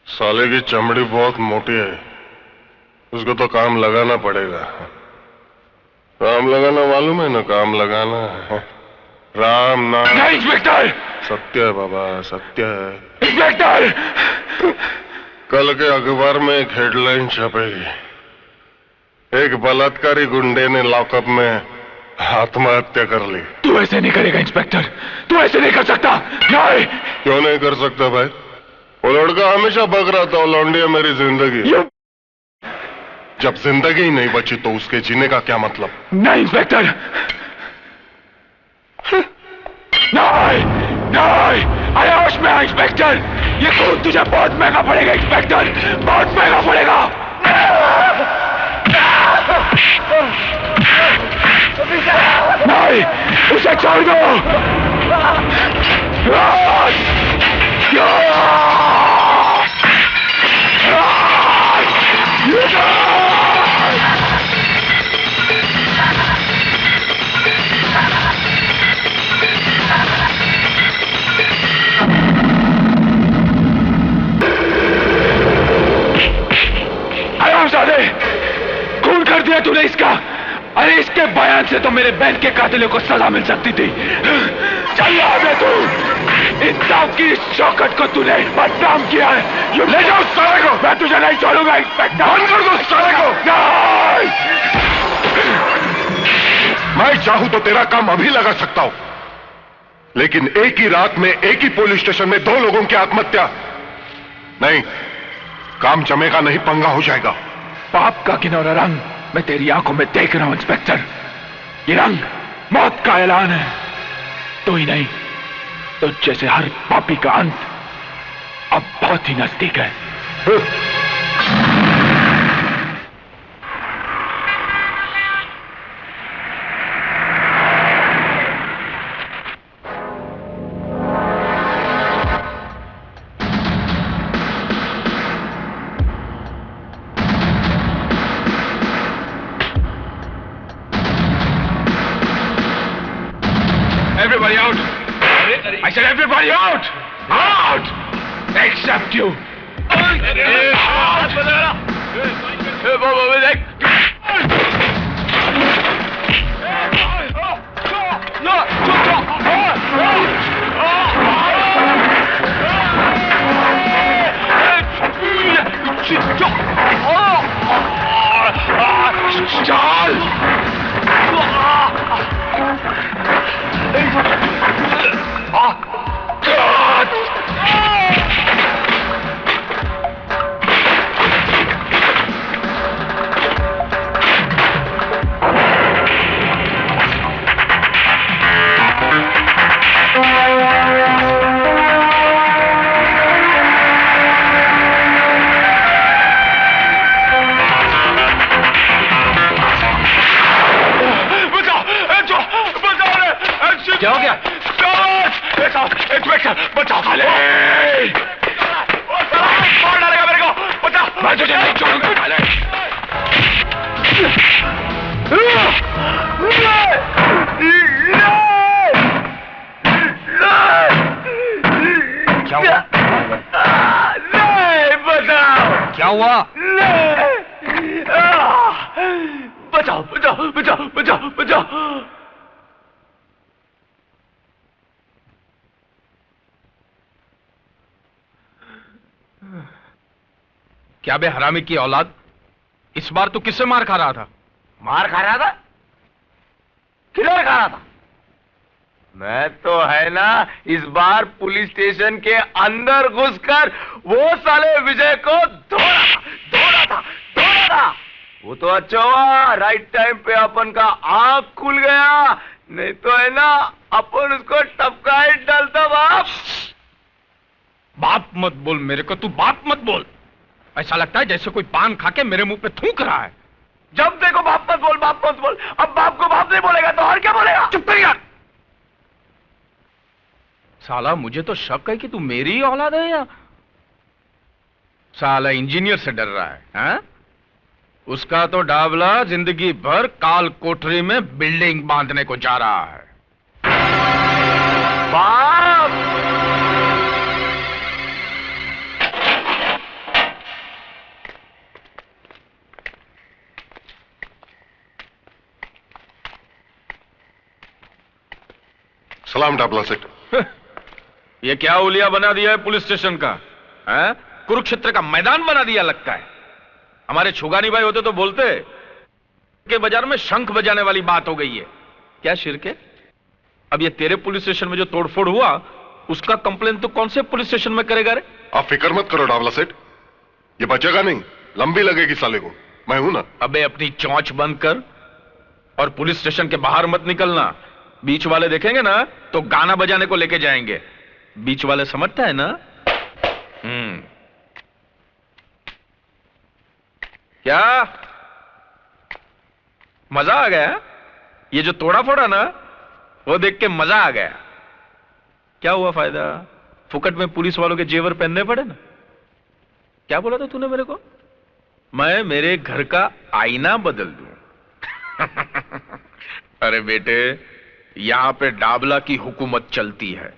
साले की चमड़ी बहुत मोटी है, उसको तो काम लगाना पड़ेगा। काम लगाना मालूम है ना, काम लगाना है। राम नाम। नहीं इंस्पेक्टर। सत्य है बाबा, सत्य है। इंस्पेक्टर, कल के अखबार में एक हेडलाइन छपेगी, एक बलात्कारी गुंडे ने लॉकअप में आत्महत्या कर ली। तू ऐसे नहीं करेगा इंस्पेक्टर, तू ऐसे नहीं कर सकता। नहीं। क्यों नहीं कर सकता भाई? वो लड़का हमेशा बक रहा था, लौंडिया मेरी जिंदगी। जब जिंदगी ही नहीं बची तो उसके जीने का क्या मतलब? नहीं इंस्पेक्टर, नहीं नहीं, अरे होश में आ इंस्पेक्टर, ये खून तुझे बहुत महंगा पड़ेगा इंस्पेक्टर, बहुत महंगा पड़ेगा। नहीं, उसे छोड़ दो। खून कर दिया तूने इसका। अरे इसके बयान से तो मेरे बहन के कातिलों को सजा मिल सकती थी। चल रहा तू, इंसाफ की इस शौकत को तूने बदनाम किया है। ये ले जाओ साले को। मैं तुझे नहीं छोड़ूंगा इंस्पेक्टर। बंद कर दो साले को। नहीं। मैं चाहूं तो तेरा काम अभी लगा सकता हूं, लेकिन एक ही रात में एक ही पुलिस स्टेशन में 2 लोगों की आत्महत्या नहीं, काम जमेगा नहीं, पंगा हो जाएगा। पाप का किनौरा रंग मैं तेरी आंखों में देख रहा हूं इंस्पेक्टर। ये रंग मौत का ऐलान है। तो ही नहीं तो जैसे हर पापी का अंत अब बहुत ही नजदीक है। Everybody out! I said everybody out! Out! Except you! क्या हो गया? इंस्पेक्टर बचाओ! मार डालेगा मेरे को, बचाओ! मैं तुझे नहीं छोड़ूंगा। क्या हुआ? नहीं बताओ क्या हुआ? बचाओ बचाओ बचाओ बचाओ बचाओ। क्या बे हरामी की औलाद, इस बार तू किससे मार खा रहा था? मार खा रहा था? किधर खा रहा था? मैं तो है ना इस बार पुलिस स्टेशन के अंदर घुसकर वो साले विजय को धोड़ा था। वो तो अच्छा हुआ राइट टाइम पे अपन का आंख खुल गया, नहीं तो है ना अपन उसको टपका ही डालता। बाप मत बोल मेरे को, तू बाप मत बोल। ऐसा लगता है जैसे कोई पान खा के मेरे मुंह पे थूक रहा है। जब देखो बाप मत बोल, बाप मत बोल। अब बाप को बाप नहीं बोलेगा तो और क्या बोलेगा? चुप कर यार। साला मुझे तो शक है कि तू मेरी ही औलाद है या साला इंजीनियर से डर रहा है, हा? उसका तो डाबला जिंदगी भर काल कोठरी में बिल्डिंग बांधने को जा रहा है। बाप! सलाम डाबला सेठ। ये क्या उलिया बना दिया है पुलिस स्टेशन का, है? कुरुक्षेत्र का मैदान बना दिया लगता है। हमारे छुगानी भाई होते तो बोलते के बाजार में शंख बजाने वाली बात हो गई है। क्या शिरके, अब ये तेरे पुलिस स्टेशन में जो तोड़फोड़ हुआ उसका कंप्लेन तो कौन से पुलिस स्टेशन में करेगा रे? आप फिक्र मत करो डाबला सेठ, ये बचेगा नहीं, लंबी लगेगी साले को, मैं हूं ना। अबे अपनी चौंच बंद कर और पुलिस स्टेशन के बाहर मत निकलना। बीच वाले देखेंगे ना तो गाना बजाने को लेके जाएंगे। बीच वाले समझता है ना? क्या मजा आ गया? ये जो तोड़ा फोड़ा ना वो देख के मजा आ गया। क्या हुआ फायदा? फुकट में पुलिस वालों के जेवर पहनने पड़े ना। क्या बोला था तूने मेरे को? मैं मेरे घर का आईना बदल दूं? अरे बेटे, यहां पे डाबला की हुकूमत चलती है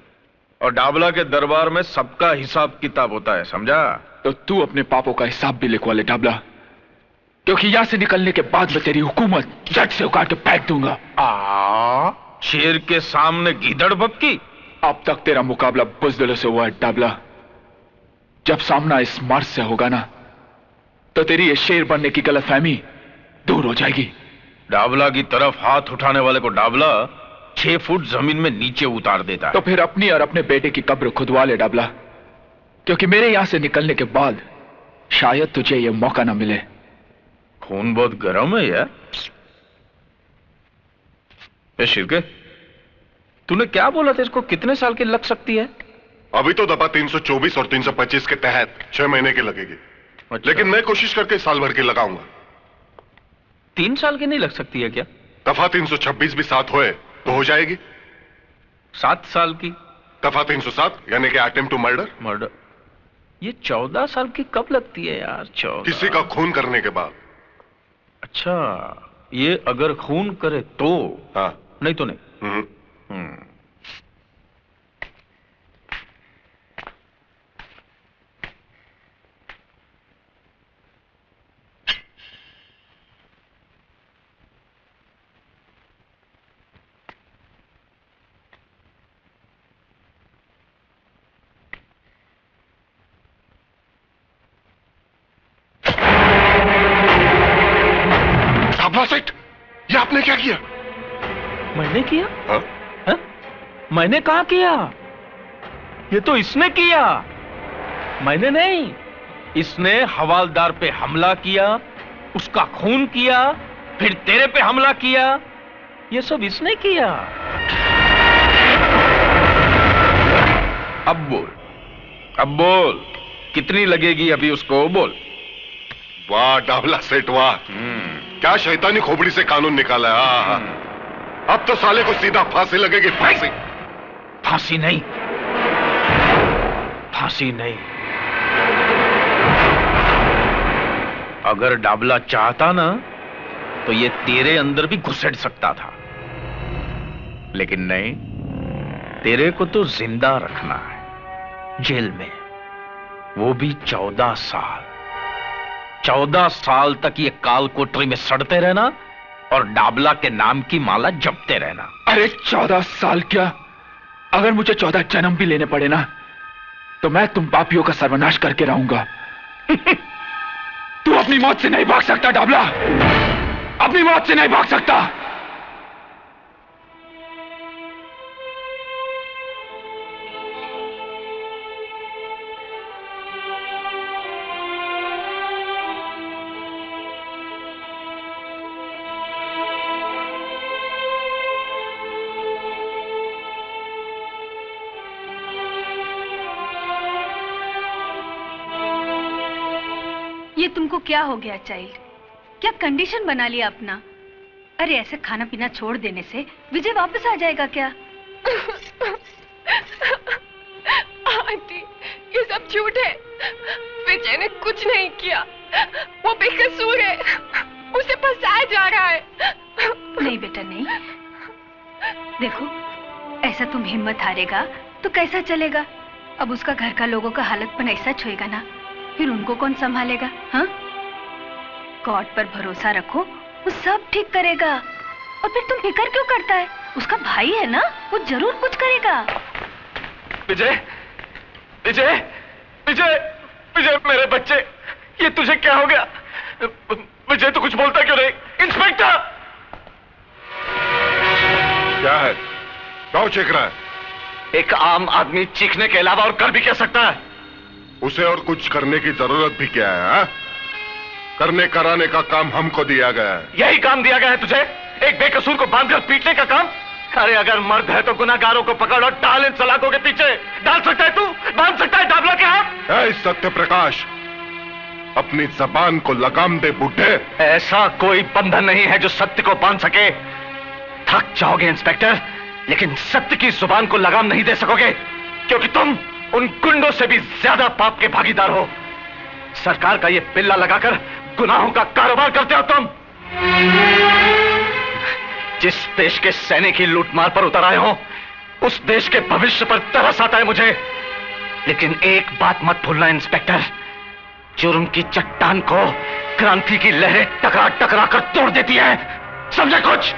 और डाबला के दरबार में सबका हिसाब किताब होता है, समझा? तो तू अपने पापों का हिसाब भी लिखवा ले डाबला, क्योंकि यहां से निकलने के बाद मैं तेरी हुकूमत जट से उखाड़ के फेंक दूंगा। शेर के सामने गीदड़ भपकी। अब तक तेरा मुकाबला बुज़दिलों से हुआ है डाबला। जब सामना इस मर्द से होगा ना तो तेरी ये शेर बनने की गलतफहमी दूर हो जाएगी। डाबला की तरफ हाथ उठाने वाले को डाबला 6 फुट जमीन में नीचे उतार देता है। तो फिर अपनी और अपने बेटे की कब्र खुदवा ले डाबला, क्योंकि मेरे यहां से निकलने के बाद शायद तुझे यह मौका ना मिले। खून बहुत गर्म है यार। शिरके, तूने क्या बोला था? इसको कितने साल की लग सकती है? अभी तो दफा 324 और 325 के तहत 6 महीने की लगेगी। अच्छा। लेकिन मैं कोशिश करके साल भर की लगाऊंगा। 3 साल की नहीं लग सकती है क्या? दफा 326 भी 7 होए तो हो जाएगी। 7 साल की? दफा 307 यानी कि अटेम्प्ट टू मर्डर। ये 14 साल की कब लगती है यार? 14 किसी का खून करने के बाद। अच्छा, ये अगर खून करे तो? हाँ। नहीं तो नहीं। सेठ, ये आपने क्या किया? मैंने किया? हाँ? हा? मैंने कहा किया? ये तो इसने किया, मैंने नहीं। इसने हवालदार पे हमला किया, उसका खून किया, फिर तेरे पे हमला किया। ये सब इसने किया। अब बोल कितनी लगेगी अभी उसको? बोल। वाह डाबला सेठ वाह, क्या शैतानी खोपड़ी से कानून निकाला है। अब तो साले को सीधा फांसी लगेगी। फांसी? फांसी नहीं, फांसी नहीं। अगर डाबला चाहता ना तो ये तेरे अंदर भी घुसेड़ सकता था, लेकिन नहीं, तेरे को तो जिंदा रखना है जेल में, वो भी 14 साल। 14 साल तक ये काल कोठरी में सड़ते रहना, और डाबला के नाम की माला जपते रहना। अरे 14 साल क्या, अगर मुझे 14 जन्म भी लेने पड़े ना, तो मैं तुम पापियों का सर्वनाश करके रहूंगा। तू अपनी मौत से नहीं भाग सकता डाबला, अपनी मौत से नहीं भाग सकता। ये तुमको क्या हो गया चाइल्ड? क्या कंडीशन बना लिया अपना? अरे ऐसे खाना पीना छोड़ देने से विजय वापस आ जाएगा क्या? आंटी, ये सब झूठ है। विजय ने कुछ नहीं किया, वो बेकसूर है, उसे फंसाया जा रहा है। नहीं बेटा नहीं, देखो ऐसा तुम हिम्मत हारेगा तो कैसा चलेगा? अब उसका घर का लोगों का हालतपन ऐसा छुएगा ना, फिर उनको कौन संभालेगा? हाँ, गॉड पर भरोसा रखो, वो सब ठीक करेगा। और फिर तुम फिक्र क्यों करता है? उसका भाई है ना, वो जरूर कुछ करेगा। विजय, विजय, विजय, विजय, मेरे बच्चे, ये तुझे क्या हो गया? विजय तो कुछ बोलता क्यों नहीं? इंस्पेक्टर! क्या है? क्यों चीख रहा है? एक आम आदमी चीखने के अलावा और कर भी क्या सकता है? उसे और कुछ करने की जरूरत भी क्या है? हा? करने कराने का काम हमको दिया गया है। यही काम दिया गया है तुझे? एक बेकसूर को बांधकर पीटने का काम? अरे अगर मर्द है तो गुनाहगारों को पकड़ और डाल इन सलाखों के पीछे। डाल सकता है तू? बांध सकता है डाबला के हाथ? सत्य प्रकाश, अपनी जबान को लगाम दे बुड्ढे। ऐसा कोई बंधन नहीं है जो सत्य को बांध सके। थक जाओगे इंस्पेक्टर, लेकिन सत्य की जुबान को लगाम नहीं दे सकोगे, क्योंकि तुम उन गुंडों से भी ज्यादा पाप के भागीदार हो। सरकार का ये पिल्ला लगाकर गुनाहों का कारोबार करते हो तुम। जिस देश के सैनिक की लूटमार पर उतर आए हो, उस देश के भविष्य पर तरस आता है मुझे। लेकिन एक बात मत भूलना इंस्पेक्टर, जुर्म की चट्टान को क्रांति की लहरें टकरा टकरा कर तोड़ देती है। समझे कुछ?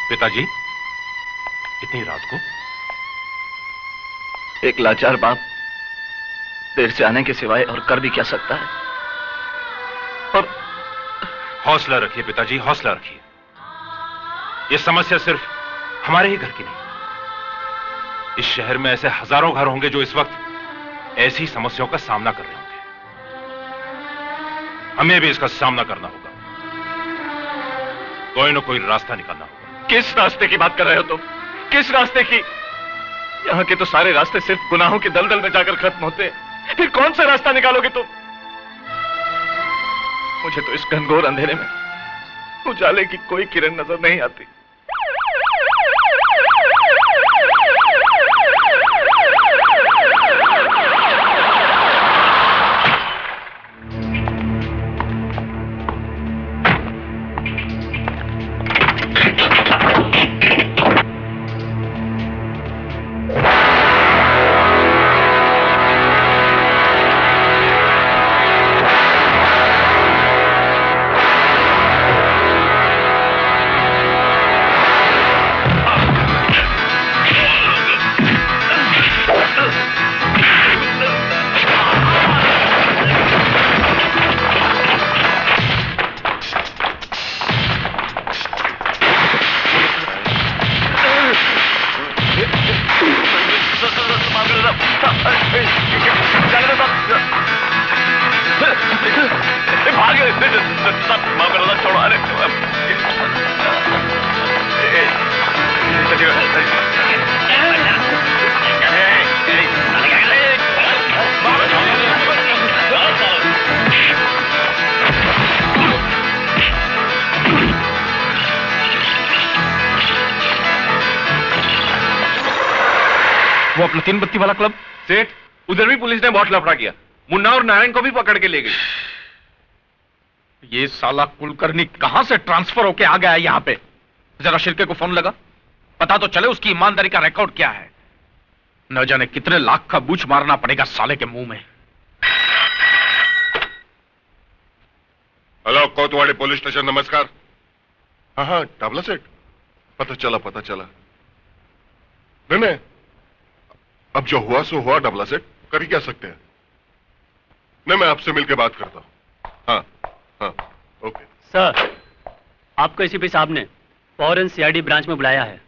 पिताजी, इतनी रात को? एक लाचार बाप देर से आने के सिवाय और कर भी क्या सकता है? और हौसला रखिए पिताजी, हौसला रखिए। यह समस्या सिर्फ हमारे ही घर की नहीं, इस शहर में ऐसे हजारों घर होंगे जो इस वक्त ऐसी समस्याओं का सामना कर रहे होंगे। हमें भी इसका सामना करना होगा, कोई ना कोई रास्ता निकालना होगा। किस रास्ते की बात कर रहे हो तुम? किस रास्ते की? यहाँ के तो सारे रास्ते सिर्फ गुनाहों के दलदल में जाकर खत्म होते हैं। फिर कौन सा रास्ता निकालोगे तुम? मुझे तो इस घनघोर अंधेरे में उजाले की कोई किरण नजर नहीं आती। वो अपना 3 बत्ती वाला क्लब? सेठ, उधर भी पुलिस ने बहुत लफड़ा किया। मुन्ना और नारायण को भी पकड़ के ले गई। ये साला कुलकर्णी कहां से ट्रांसफर होके आ गया है यहां पे? जरा शिर्के को फोन लगा, पता तो चले उसकी ईमानदारी का रिकॉर्ड क्या है। न जाने कितने लाख का बूच मारना पड़ेगा साले के मुंह में। हेलो, कोतवाड़ी पुलिस स्टेशन, नमस्कार। हाँ हाँ, डाबला सेठ, पता चला। नहीं, अब जो हुआ सो हुआ डाबला सेठ, कर ही क्या सकते हैं। नहीं, मैं आपसे मिलकर बात करता हूं। हाँ, ओके। सर, आपको एसीपी साहब ने फौरन सीआईडी ब्रांच में बुलाया है।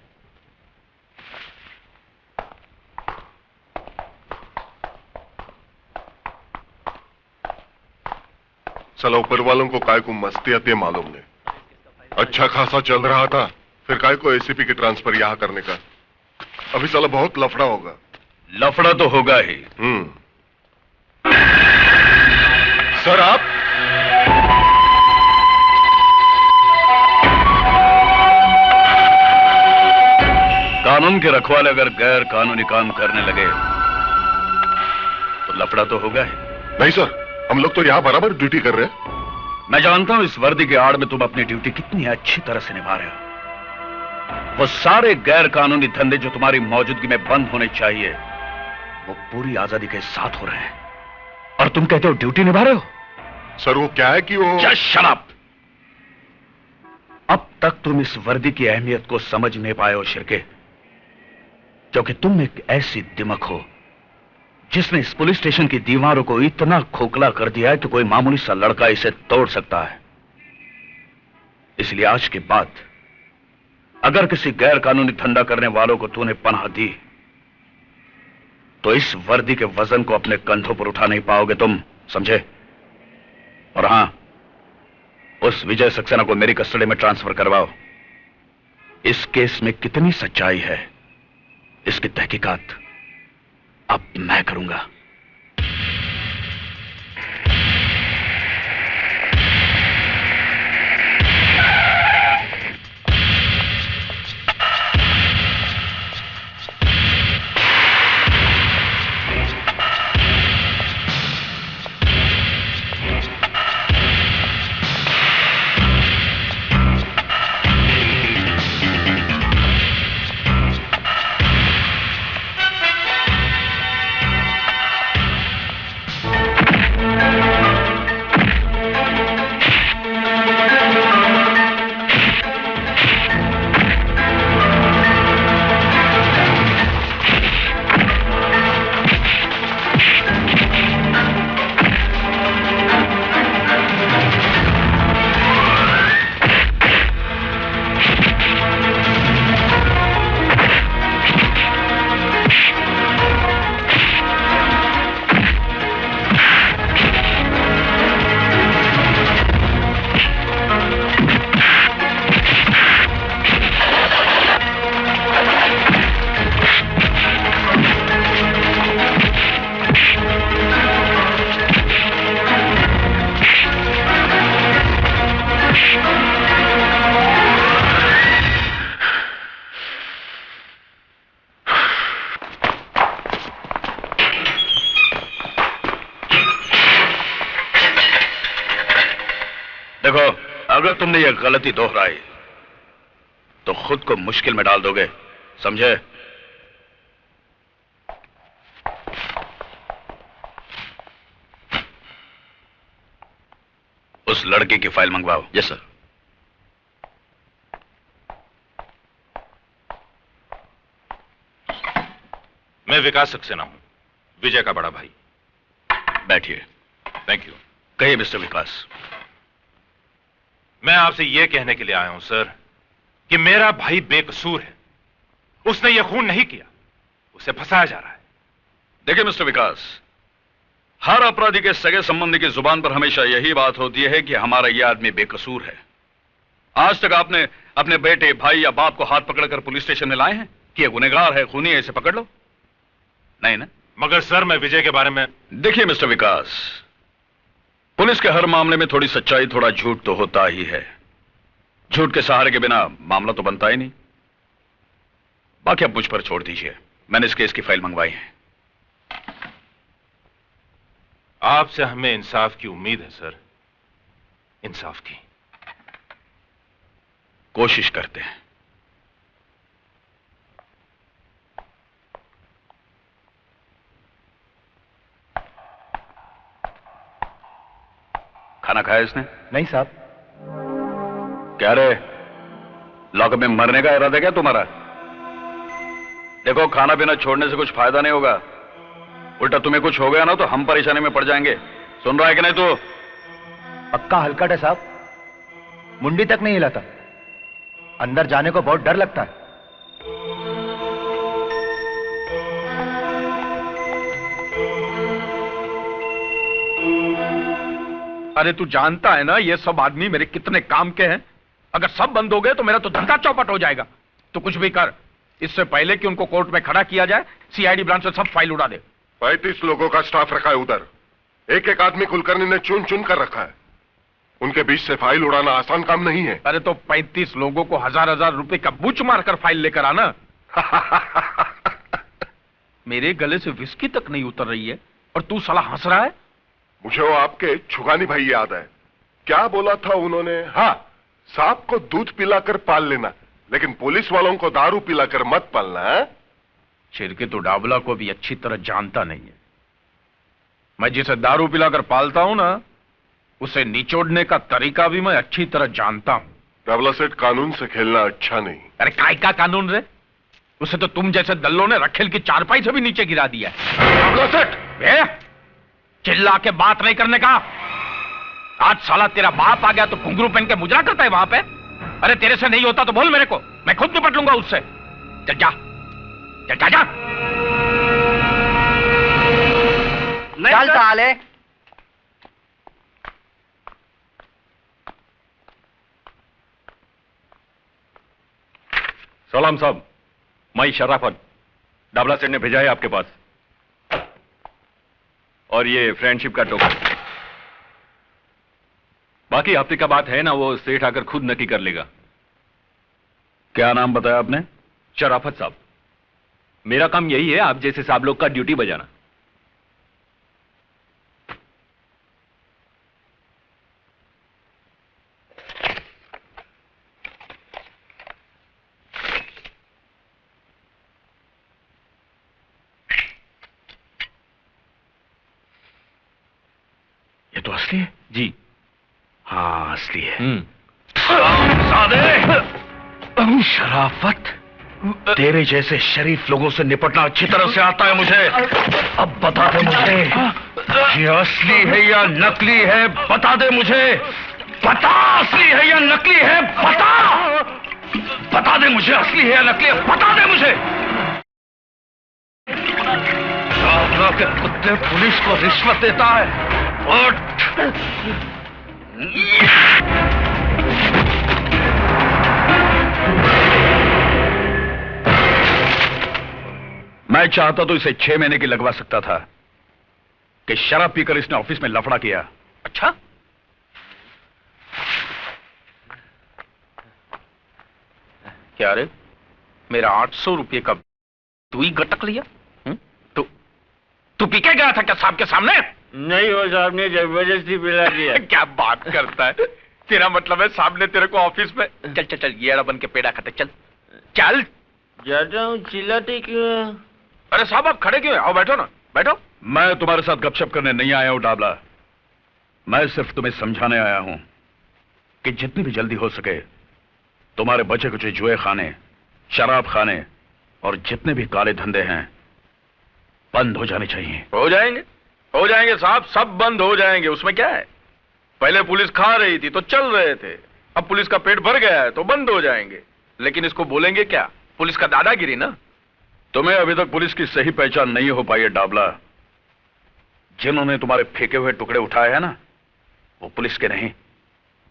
साला ऊपर वालों को काय को मस्ती आती है मालूम नहीं। अच्छा खासा चल रहा था, फिर काय को एसीपी की ट्रांसफर यहां करने का। अभी साला बहुत लफड़ा होगा। लफड़ा तो होगा ही। सर, आप कानून के रखवाले अगर गैर कानूनी काम करने लगे तो लफड़ा तो होगा ही। नहीं सर, हम लोग तो यहां बराबर ड्यूटी कर रहे हैं। मैं जानता हूं इस वर्दी के आड़ में तुम अपनी ड्यूटी कितनी अच्छी तरह से निभा रहे हो। वो सारे गैर कानूनी धंधे जो तुम्हारी मौजूदगी में बंद होने चाहिए, वो पूरी आजादी के साथ हो रहे हैं, और तुम कहते हो ड्यूटी निभा रहे हो। सर, वो क्या है कि वो Just shut up! अब तक तुम इस वर्दी की अहमियत को समझ नहीं पाए हो शिर्के, क्योंकि तुम एक ऐसी दिमक हो जिसने इस पुलिस स्टेशन की दीवारों को इतना खोखला कर दिया है कि कोई मामूली सा लड़का इसे तोड़ सकता है। इसलिए आज के बाद अगर किसी गैर कानूनी धंधा करने वालों को तूने पनाह दी तो इस वर्दी के वजन को अपने कंधों पर उठा नहीं पाओगे तुम, समझे? और हां, उस विजय सक्सेना को मेरी कस्टडी में ट्रांसफर करवाओ। इस केस में कितनी सच्चाई है, इसकी तहकीकात अब मैं करूंगा। देखो, अगर तुमने यह गलती दोहराई तो खुद को मुश्किल में डाल दोगे, समझे? उस लड़की की फाइल मंगवाओ। Yes sir. मैं विकास सक्सेना हूं, विजय का बड़ा भाई। बैठिए। Thank you. कहिए मिस्टर विकास। मैं आपसे यह कहने के लिए आया हूं सर कि मेरा भाई बेकसूर है। उसने यह खून नहीं किया, उसे फंसाया जा रहा है। देखिए मिस्टर विकास, हर अपराधी के सगे संबंधी की जुबान पर हमेशा यही बात होती है कि हमारा यह आदमी बेकसूर है। आज तक आपने अपने बेटे, भाई या बाप को हाथ पकड़कर पुलिस स्टेशन में लाए हैं कि यह गुनहगार है, खूनी है, इसे पकड़ लो? नहीं ना? मगर सर, मैं विजय के बारे में... देखिए मिस्टर विकास, पुलिस के हर मामले में थोड़ी सच्चाई, थोड़ा झूठ तो होता ही है। झूठ के सहारे के बिना मामला तो बनता ही नहीं। बाकी आप मुझ पर छोड़ दीजिए, मैंने इस केस की फाइल मंगवाई है। आपसे हमें इंसाफ की उम्मीद है सर। इंसाफ की। कोशिश करते हैं। खाना खाया इसने? नहीं साहब। क्या रे, लॉकअप में मरने का इरादा क्या तुम्हारा? देखो, खाना पीना छोड़ने से कुछ फायदा नहीं होगा, उल्टा तुम्हें कुछ हो गया ना तो हम परेशानी में पड़ जाएंगे। सुन रहा है कि नहीं तू? पक्का हलकट है साहब, मुंडी तक नहीं हिलाता। अंदर जाने को बहुत डर लगता है। अरे तू जानता है ना ये सब आदमी मेरे कितने काम के हैं। अगर सब बंद हो गए तो मेरा तो धंधा चौपट हो जाएगा। तो कुछ भी कर, इससे पहले कि उनको कोर्ट में खड़ा किया जाए, सीआईडी ब्रांच से सब फाइल उड़ा दे। 35 लोगों का स्टाफ रखा है उधर। एक एक आदमी कुलकर्णी ने चुन चुन कर रखा है। उनके बीच से फाइल उड़ाना आसान काम नहीं है। अरे तो 35 लोगों को हजार रुपए का बुच मारकर फाइल लेकर आना। मेरे गले से विस्की तक नहीं उतर रही है और तू साला हंस रहा है। मुझे वो आपके छुगानी भाई याद है। क्या बोला था उन्होंने? हाँ, सांप को दूध पिलाकर पाल लेना, लेकिन पुलिस वालों को दारू पिलाकर मत पालना। छिरके तो डाबला को भी अच्छी तरह जानता नहीं है। मैं जिसे दारू पिलाकर पालता हूं ना, उसे निचोड़ने का तरीका भी मैं अच्छी तरह जानता हूं। डाबला सेठ, कानून से खेलना अच्छा नहीं। अरे काय का कानून रे? उसे तो तुम जैसे दल्लों ने रखेल की चारपाई से भी नीचे गिरा दिया है। डाबला सेठ, चिल्ला के बात नहीं करने का। आज साला तेरा बाप आ गया तो घुंघरू पहन के मुजरा करता है वहां पे। अरे तेरे से नहीं होता तो बोल मेरे को, मैं खुद निपट लूंगा उससे। चल जा, चल जा, जा। चल साले। सलाम साहब, मैं शराफत, डाबला सेठ ने भेजा है आपके पास। और ये फ्रेंडशिप का टोकन। बाकी हफ्ते का बात है ना, वो सेठ आकर खुद नक्की कर लेगा। क्या नाम बताया आपने? शराफत साहब। मेरा काम यही है आप जैसे साहब लोग का ड्यूटी बजाना। ये तो असली है जी। हाँ, असली है। शराफत, तेरे जैसे शरीफ लोगों से निपटना अच्छी तरह से आता है मुझे। अब बता दे मुझे, ये असली है या नकली है? बता दे मुझे, बता, असली है या नकली है? बता दे मुझे, असली है या नकली है? बता दे मुझे। के कुत्ते पुलिस को रिश्वत देता है। उठ। मैं चाहता तो इसे 6 महीने की लगवा सकता था कि शराब पीकर इसने ऑफिस में लफड़ा किया। अच्छा, क्या रे, मेरा 800 रुपये का तू ही गटक लिया? तू पी के गया था क्या साहब के सामने? नहीं, वो साहब ने जबरदस्ती पिला दिया। क्या बात करता है? तेरा मतलब है साहब ने तेरे को ऑफिस में? चल चल चल, ये बन के पेड़ा खाते, चल चल। जाता हूँ, चिल्लाते क्यों? अरे साहब आप खड़े क्यों हैं? आओ बैठो ना, बैठो। मैं तुम्हारे साथ गपशप करने नहीं आया हूं डाबला। मैं सिर्फ तुम्हें समझाने आया हूं कि जितनी भी जल्दी हो सके तुम्हारे बचे कुचे जुए खाने, शराब खाने और जितने भी काले धंधे हैं बंद हो जाने चाहिए। हो जाएंगे साहब, सब बंद हो जाएंगे, उसमें क्या है? पहले पुलिस खा रही थी तो चल रहे थे, अब पुलिस का पेट भर गया है तो बंद हो जाएंगे। लेकिन इसको बोलेंगे क्या? पुलिस का दादागिरी ना। तुम्हें अभी तक पुलिस की सही पहचान नहीं हो पाई है डाबला। जिन्होंने तुम्हारे फेंके हुए टुकड़े उठाए हैं ना, वो पुलिस के नहीं,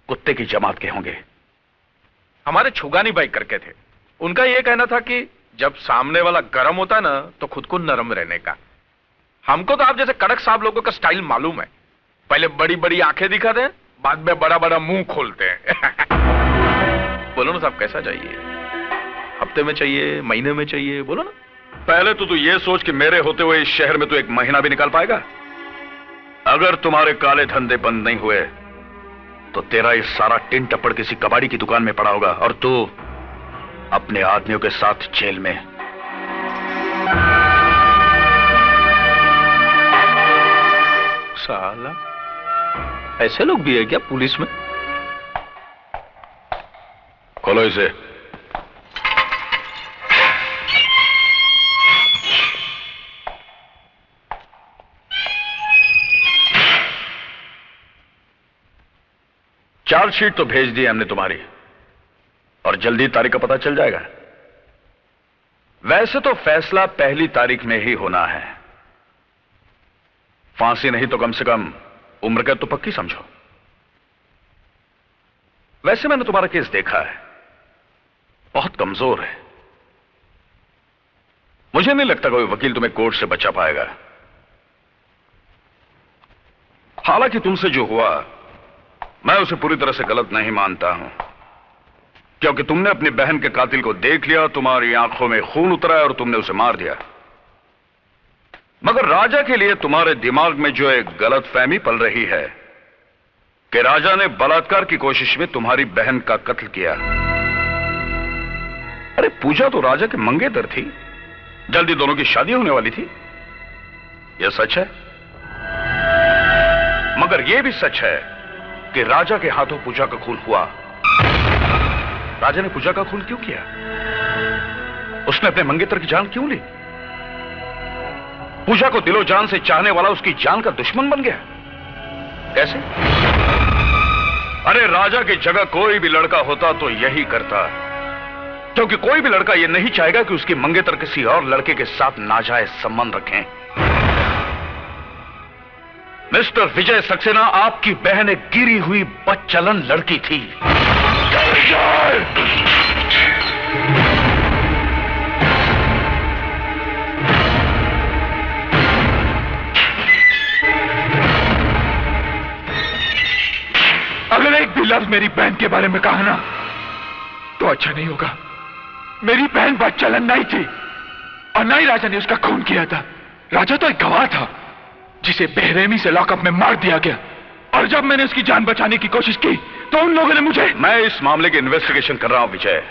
कुत्ते की जमात के होंगे। हमारे छुगानी बाई करके थे, उनका यह कहना था कि जब सामने वाला गर्म होता है ना तो खुद को नरम रहने का। हमको तो आप जैसे कड़क साहब लोगों का स्टाइल मालूम है। पहले बड़ी बड़ी आंखें दिखाते हैं, बाद में बड़ा बड़ा मुंह खोलते हैं। बोलो ना साहब, कैसा चाहिए? हफ्ते में चाहिए, महीने में चाहिए? बोलो ना। पहले तो तू ये सोच कि मेरे होते हुए इस शहर में तू 1 महीना भी निकाल पाएगा? अगर तुम्हारे काले धंधे बंद नहीं हुए तो तेरा ये सारा टिन टप्पड़ किसी कबाड़ी की दुकान में पड़ा होगा और तू अपने आदमियों के साथ जेल में। साला, ऐसे लोग भी है क्या पुलिस में? खोलो इसे। चार्जशीट तो भेज दी हमने तुम्हारी, और जल्दी तारीख का पता चल जाएगा। वैसे तो फैसला पहली तारीख में ही होना है। फांसी नहीं तो कम से कम उम्र कैद तो पक्की समझो। वैसे मैंने तुम्हारा केस देखा है, बहुत कमजोर है। मुझे नहीं लगता कोई वकील तुम्हें कोर्ट से बचा पाएगा। हालांकि तुमसे जो हुआ मैं उसे पूरी तरह से गलत नहीं मानता हूं, क्योंकि तुमने अपनी बहन के कातिल को देख लिया, तुम्हारी आंखों में खून उतरा और तुमने उसे मार दिया। मगर राजा के लिए तुम्हारे दिमाग में जो एक गलतफहमी पल रही है कि राजा ने बलात्कार की कोशिश में तुम्हारी बहन का कत्ल किया। अरे पूजा तो राजा के मंगेतर थी, जल्दी दोनों की शादी होने वाली थी। यह सच है, मगर यह भी सच है कि राजा के हाथों पूजा का खून हुआ। राजा ने पूजा का खून क्यों किया? उसने अपने मंगेतर की जान क्यों ली? पूजा को दिलो जान से चाहने वाला उसकी जान का दुश्मन बन गया। कैसे? अरे राजा की जगह कोई भी लड़का होता तो यही करता, क्योंकि कोई भी लड़का यह नहीं चाहेगा कि उसकी मंगेतर किसी और लड़के के साथ नाजायज संबंध रखें। मिस्टर विजय सक्सेना, आपकी बहन एक गिरी हुई बदचलन लड़की थी। अगर एक भी लफ्ज मेरी बहन के बारे में कहा ना तो अच्छा नहीं होगा। मेरी बहन बदचलन नहीं थी और ना ही राजा ने उसका खून किया था। राजा तो एक गवाह था जिसे बेरहमी से लॉकअप में मार दिया गया, और जब मैंने उसकी जान बचाने की कोशिश की तो उन लोगों ने मुझे। मैं इस मामले की इन्वेस्टिगेशन कर रहा हूं विजय।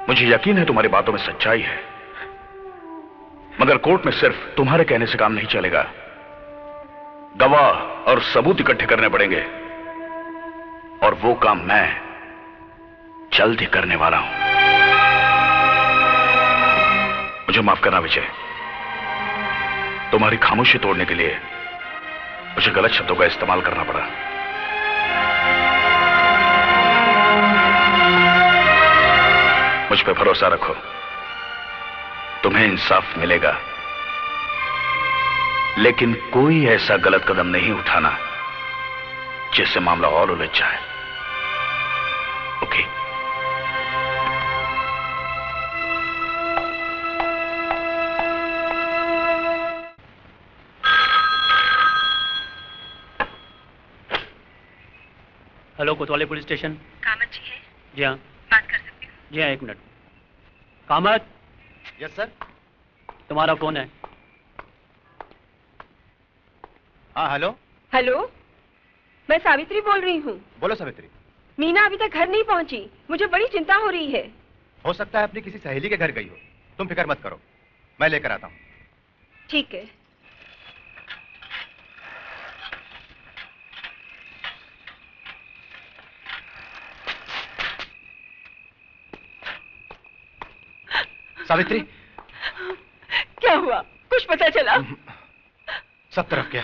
मुझे यकीन है तुम्हारी बातों में सच्चाई है, मगर कोर्ट में सिर्फ तुम्हारे कहने से काम नहीं चलेगा। गवाह और सबूत इकट्ठे करने पड़ेंगे, और वो काम मैं जल्द ही करने वाला हूं। मुझे माफ करना विजय, तुम्हारी खामोशी तोड़ने के लिए मुझे गलत शब्दों का इस्तेमाल करना पड़ा। मुझ पे भरोसा रखो, तुम्हें इंसाफ मिलेगा, लेकिन कोई ऐसा गलत कदम नहीं उठाना जिससे मामला और उलझ जाए। ओके? हेलो, कोतवाली पुलिस स्टेशन। कामत जी है? जी हाँ। बात कर सकती हूँ? जी हाँ, एक मिनट। कामत। Yes sir. तुम्हारा फोन है। हाँ हेलो। हेलो, मैं सावित्री बोल रही हूँ। बोलो सावित्री। मीना अभी तक घर नहीं पहुँची, मुझे बड़ी चिंता हो रही है। हो सकता है अपनी किसी सहेली के घर गई हो, तुम फिक्र मत करो, मैं लेकर आता हूँ। ठीक है। सावित्री, क्या हुआ? कुछ पता चला? सब तरफ गया,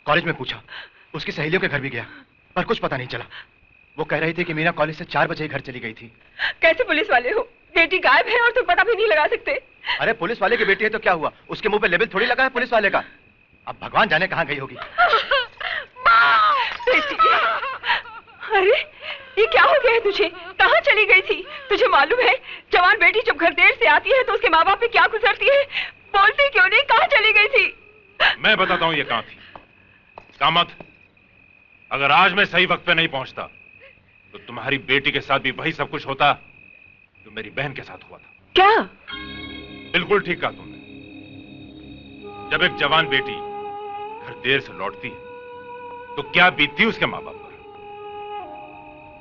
कॉलेज में पूछा, उसकी सहेलियों के घर भी गया, पर कुछ पता नहीं चला। वो कह रही थी कि मीना कॉलेज से 4 बजे ही घर चली गई थी। कैसे पुलिस वाले हो? बेटी गायब है और तुम पता भी नहीं लगा सकते? अरे पुलिस वाले की बेटी है तो क्या हुआ, उसके मुंह पे लेबल थोड़ी लगा है पुलिस वाले का। अब भगवान जाने कहाँ गई होगी। बेटी, अरे ये क्या हो गया है तुझे? कहाँ चली गई थी? तुझे मालूम है जवान बेटी जब घर देर से आती है तो उसके माँ बाप पे क्या गुजरती है? बोलती क्यों नहीं? कहाँ चली गई थी? मैं बताता हूं ये कहां थी। कामत, अगर आज मैं सही वक्त पे नहीं पहुंचता तो तुम्हारी बेटी के साथ भी वही सब कुछ होता जो मेरी बहन के साथ हुआ था। क्या? बिल्कुल ठीक कहा तुमने। जब एक जवान बेटी घर देर से लौटती है तो क्या बीती उसके मां बाप पर?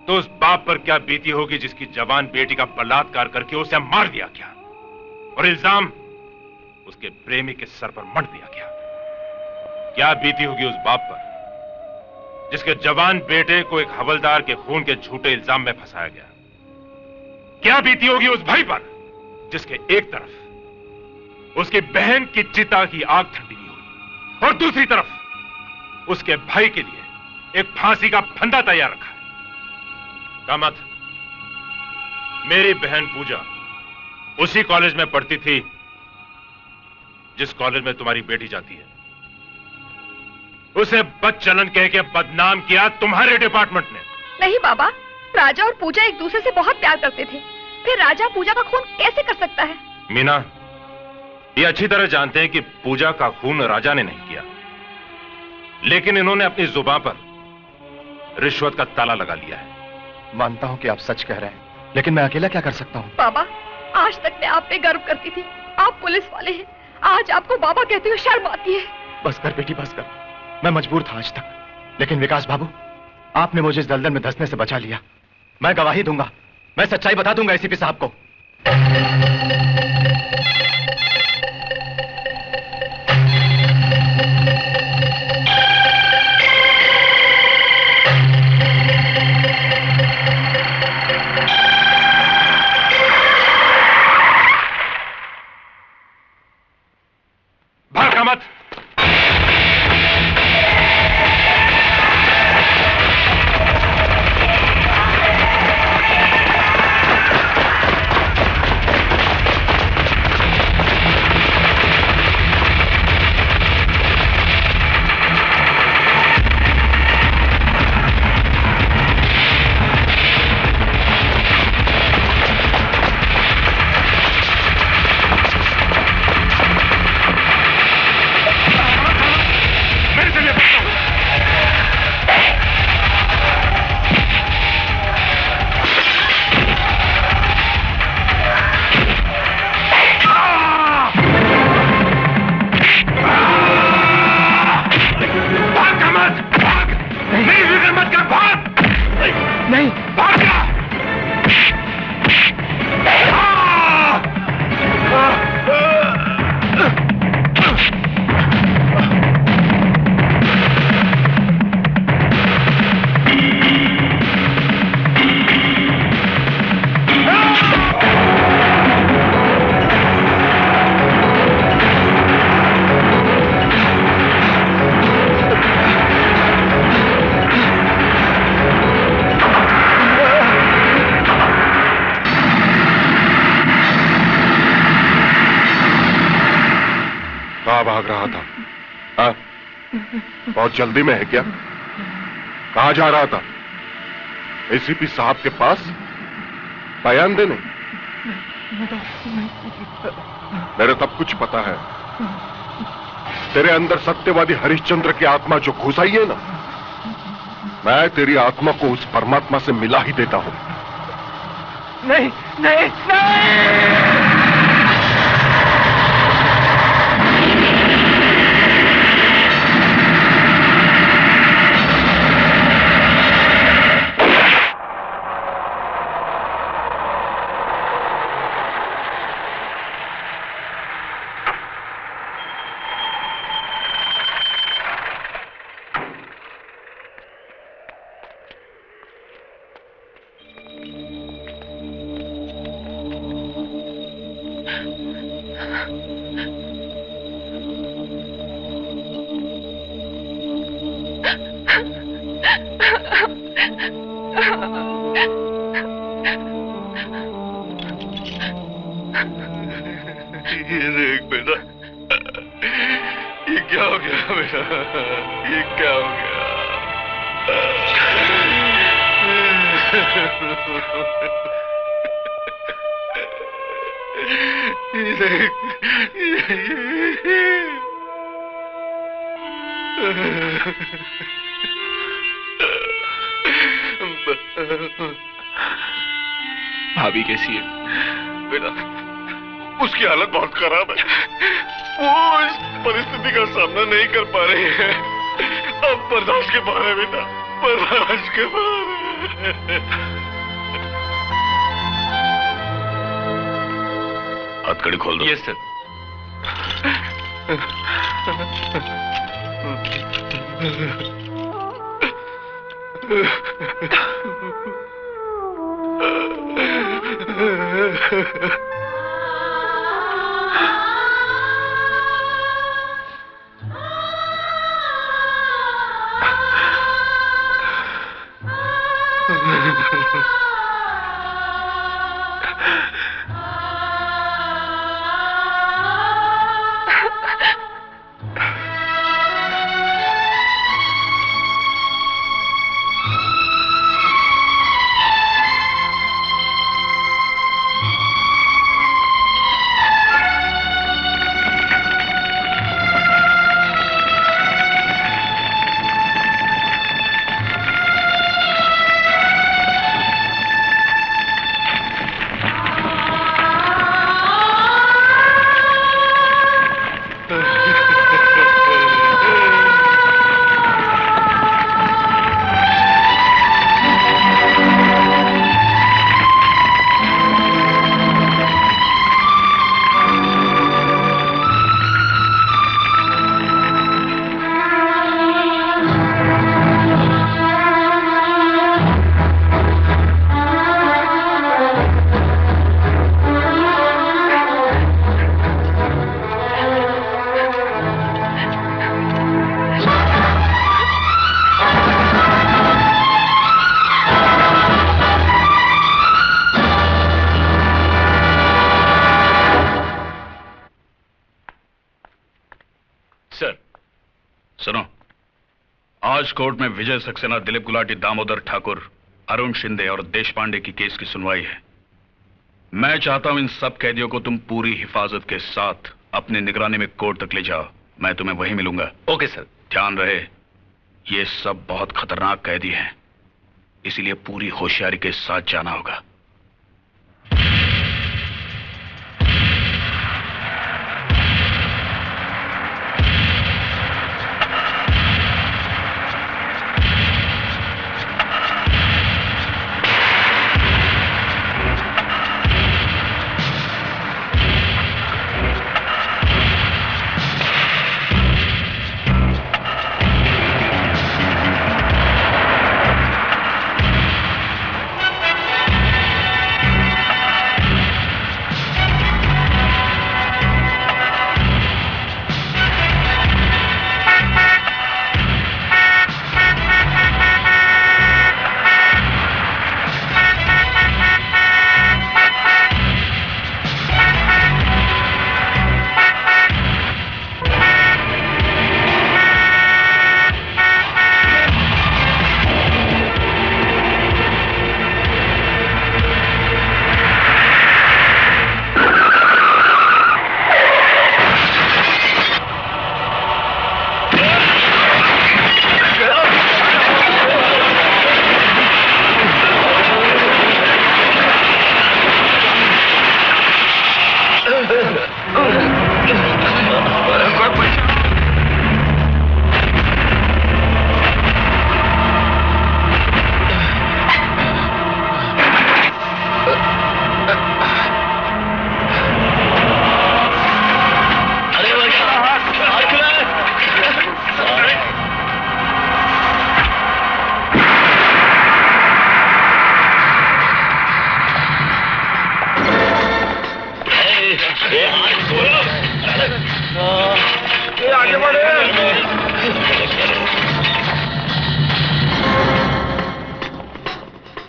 तो उस बाप पर क्या बीती होगी जिसकी जवान बेटी का बलात्कार करके उसे मार दिया गया और इल्जाम उसके प्रेमी के सर पर मढ़ दिया गया? क्या बीती होगी उस बाप पर जिसके जवान बेटे को एक हवलदार के खून के झूठे इल्जाम में फंसाया गया? क्या बीती होगी उस भाई पर जिसके एक तरफ उसकी बहन की चिता की आग ठंडी हुई और दूसरी तरफ उसके भाई के लिए एक फांसी का फंदा तैयार रखा है? कामत, मेरी बहन पूजा उसी कॉलेज में पढ़ती थी जिस कॉलेज में तुम्हारी बेटी जाती है। उसे बदचलन कह के बदनाम किया तुम्हारे डिपार्टमेंट ने। नहीं बाबा, राजा और पूजा एक दूसरे से बहुत प्यार करते थे, फिर राजा पूजा का खून कैसे कर सकता है? मीना, ये अच्छी तरह जानते हैं कि पूजा का खून राजा ने नहीं किया, लेकिन इन्होंने अपनी जुबान पर रिश्वत का ताला लगा लिया है। मानता हूं कि आप सच कह रहे हैं, लेकिन मैं अकेला क्या कर सकता हूं? बाबा, आज तक मैं आप पे गर्व करती थी, आप पुलिस वाले हैं, आज आपको बाबा कहते हुए शर्म आती है। बस कर बेटी, बस कर। मैं मजबूर था आज तक, लेकिन विकास बाबू, आपने मुझे इस दलदल में धंसने से बचा लिया। मैं गवाही दूंगा, मैं सच्चाई बता दूंगा एसीपी साहब को। भागा मत। भाग रहा था? हाँ? बहुत जल्दी में है क्या? कहां जा रहा था? एसीपी साहब के पास बयान देने? मेरे सब कुछ पता है। तेरे अंदर सत्यवादी हरिश्चंद्र की आत्मा जो घुस आई है ना, मैं तेरी आत्मा को उस परमात्मा से मिला ही देता हूं। नहीं नहीं नहीं। भाभी कैसी है? बेटा, उसकी हालत बहुत खराब है। वो इस परिस्थिति का सामना नहीं कर पा रही है। अब बर्दाश्त के बाहर है बेटा, बर्दाश्त के बाहर है। हथकड़ी खोल दो। Yes sir. आज कोर्ट में विजय सक्सेना, दिलीप गुलाटी, दामोदर ठाकुर, अरुण शिंदे और देश पांडे की केस की सुनवाई है। मैं चाहता हूं इन सब कैदियों को तुम पूरी हिफाजत के साथ अपनी निगरानी में कोर्ट तक ले जाओ। मैं तुम्हें वहीं मिलूंगा। Okay sir. ध्यान रहे, ये सब बहुत खतरनाक कैदी हैं, इसीलिए पूरी होशियारी के साथ जाना होगा।